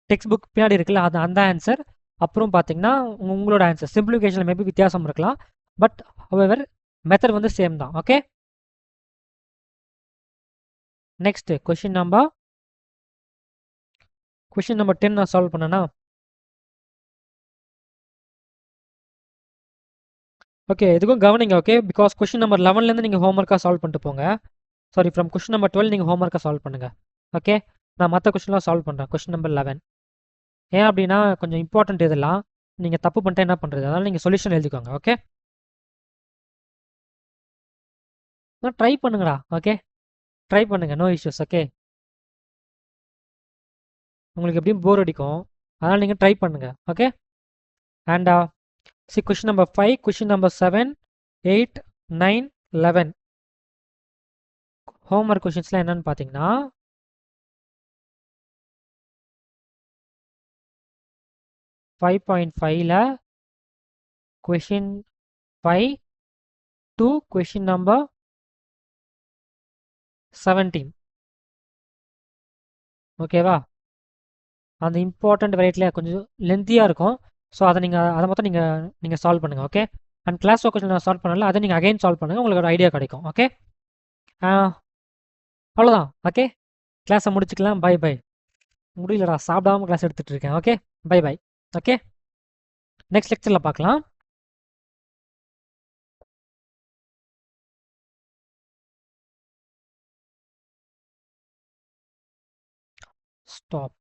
[SPEAKER 1] text book பின்னாடி இருக்குல்ல, அது அந்த answer. அப்புறம் பார்த்தீங்கன்னா உங்களோட ஆன்சர் சிம்பிளிஃபிகேஷனில் மேபி வித்தியாசம் இருக்கலாம், பட் ஹவெவர் மெத்தட் வந்து சேம் தான். ஓகே, நெக்ஸ்ட் கொஷின் நம்பர் 10 நான் சால்வ் பண்ணேன்னா, ஓகே இதுக்கும் கவனிங்க. ஓகே, பிகாஸ் கொஷின் நம்பர் 11லேருந்து நீங்கள் ஹோம்ஒர்க்காக சால்வ் பண்ணிட்டு போங்க. சாரி, ஃப்ரம் கொஷின் நம்பர் 12 நீங்கள் ஹோம்ஒர்க்காக சால்வ் பண்ணுங்கள். ஓகே, நான் மற்ற கொஷின்லாம் சால்வ் பண்ணுறேன். கொஷின் நம்பர் 11 ஏன் அப்படின்னா கொஞ்சம் இம்பார்ட்டன்ட் இதெல்லாம். நீங்கள் தப்பு பண்ணிட்டா என்ன பண்ணுறது, அதனால் நீங்கள் சொல்யூஷன் எழுதிக்கோங்க. ஓகே, ட்ரை பண்ணுங்கடா. ஓகே, ட்ரை பண்ணுங்க, நோ இஷ்யூஸ். ஓகே, உங்களுக்கு எப்படியும் போர் அடிக்கும், அதனால் நீங்கள் ட்ரை பண்ணுங்க. Okay, and see question number 5, question number 7, 8, 9, 11 homework கொஷின்ஸ்லாம் என்னன்னு பார்த்தீங்கன்னா, ஃபைவ் பாயிண்ட் ஃபைவ்ல கொஷின் 5 to கொஷின் நம்பர் 17. ஓகேவா, அந்த இம்பார்ட்டண்ட் வெரைட்டியில் கொஞ்சம் லென்த்தியாக இருக்கும். ஸோ அதை மொத்தம் நீங்கள் சால்வ் பண்ணுங்கள். ஓகே, அண்ட் கிளாஸ் கொஷின் நான் சால்வ் பண்ணல, அதை நீங்கள் அகைன் சால்வ் பண்ணுங்கள், உங்களுக்கு ஒரு ஐடியா கிடைக்கும். ஓகே, அவ்வளோதான். ஓகே, கிளாஸை முடிச்சுக்கலாம். Bye bye. முடியலடா, சாப்பிடாம கிளாஸ் எடுத்துகிட்டு இருக்கேன். Okay, bye bye. Okay, next லெக்சரில் பார்க்கலாம். ஸ்டாப்.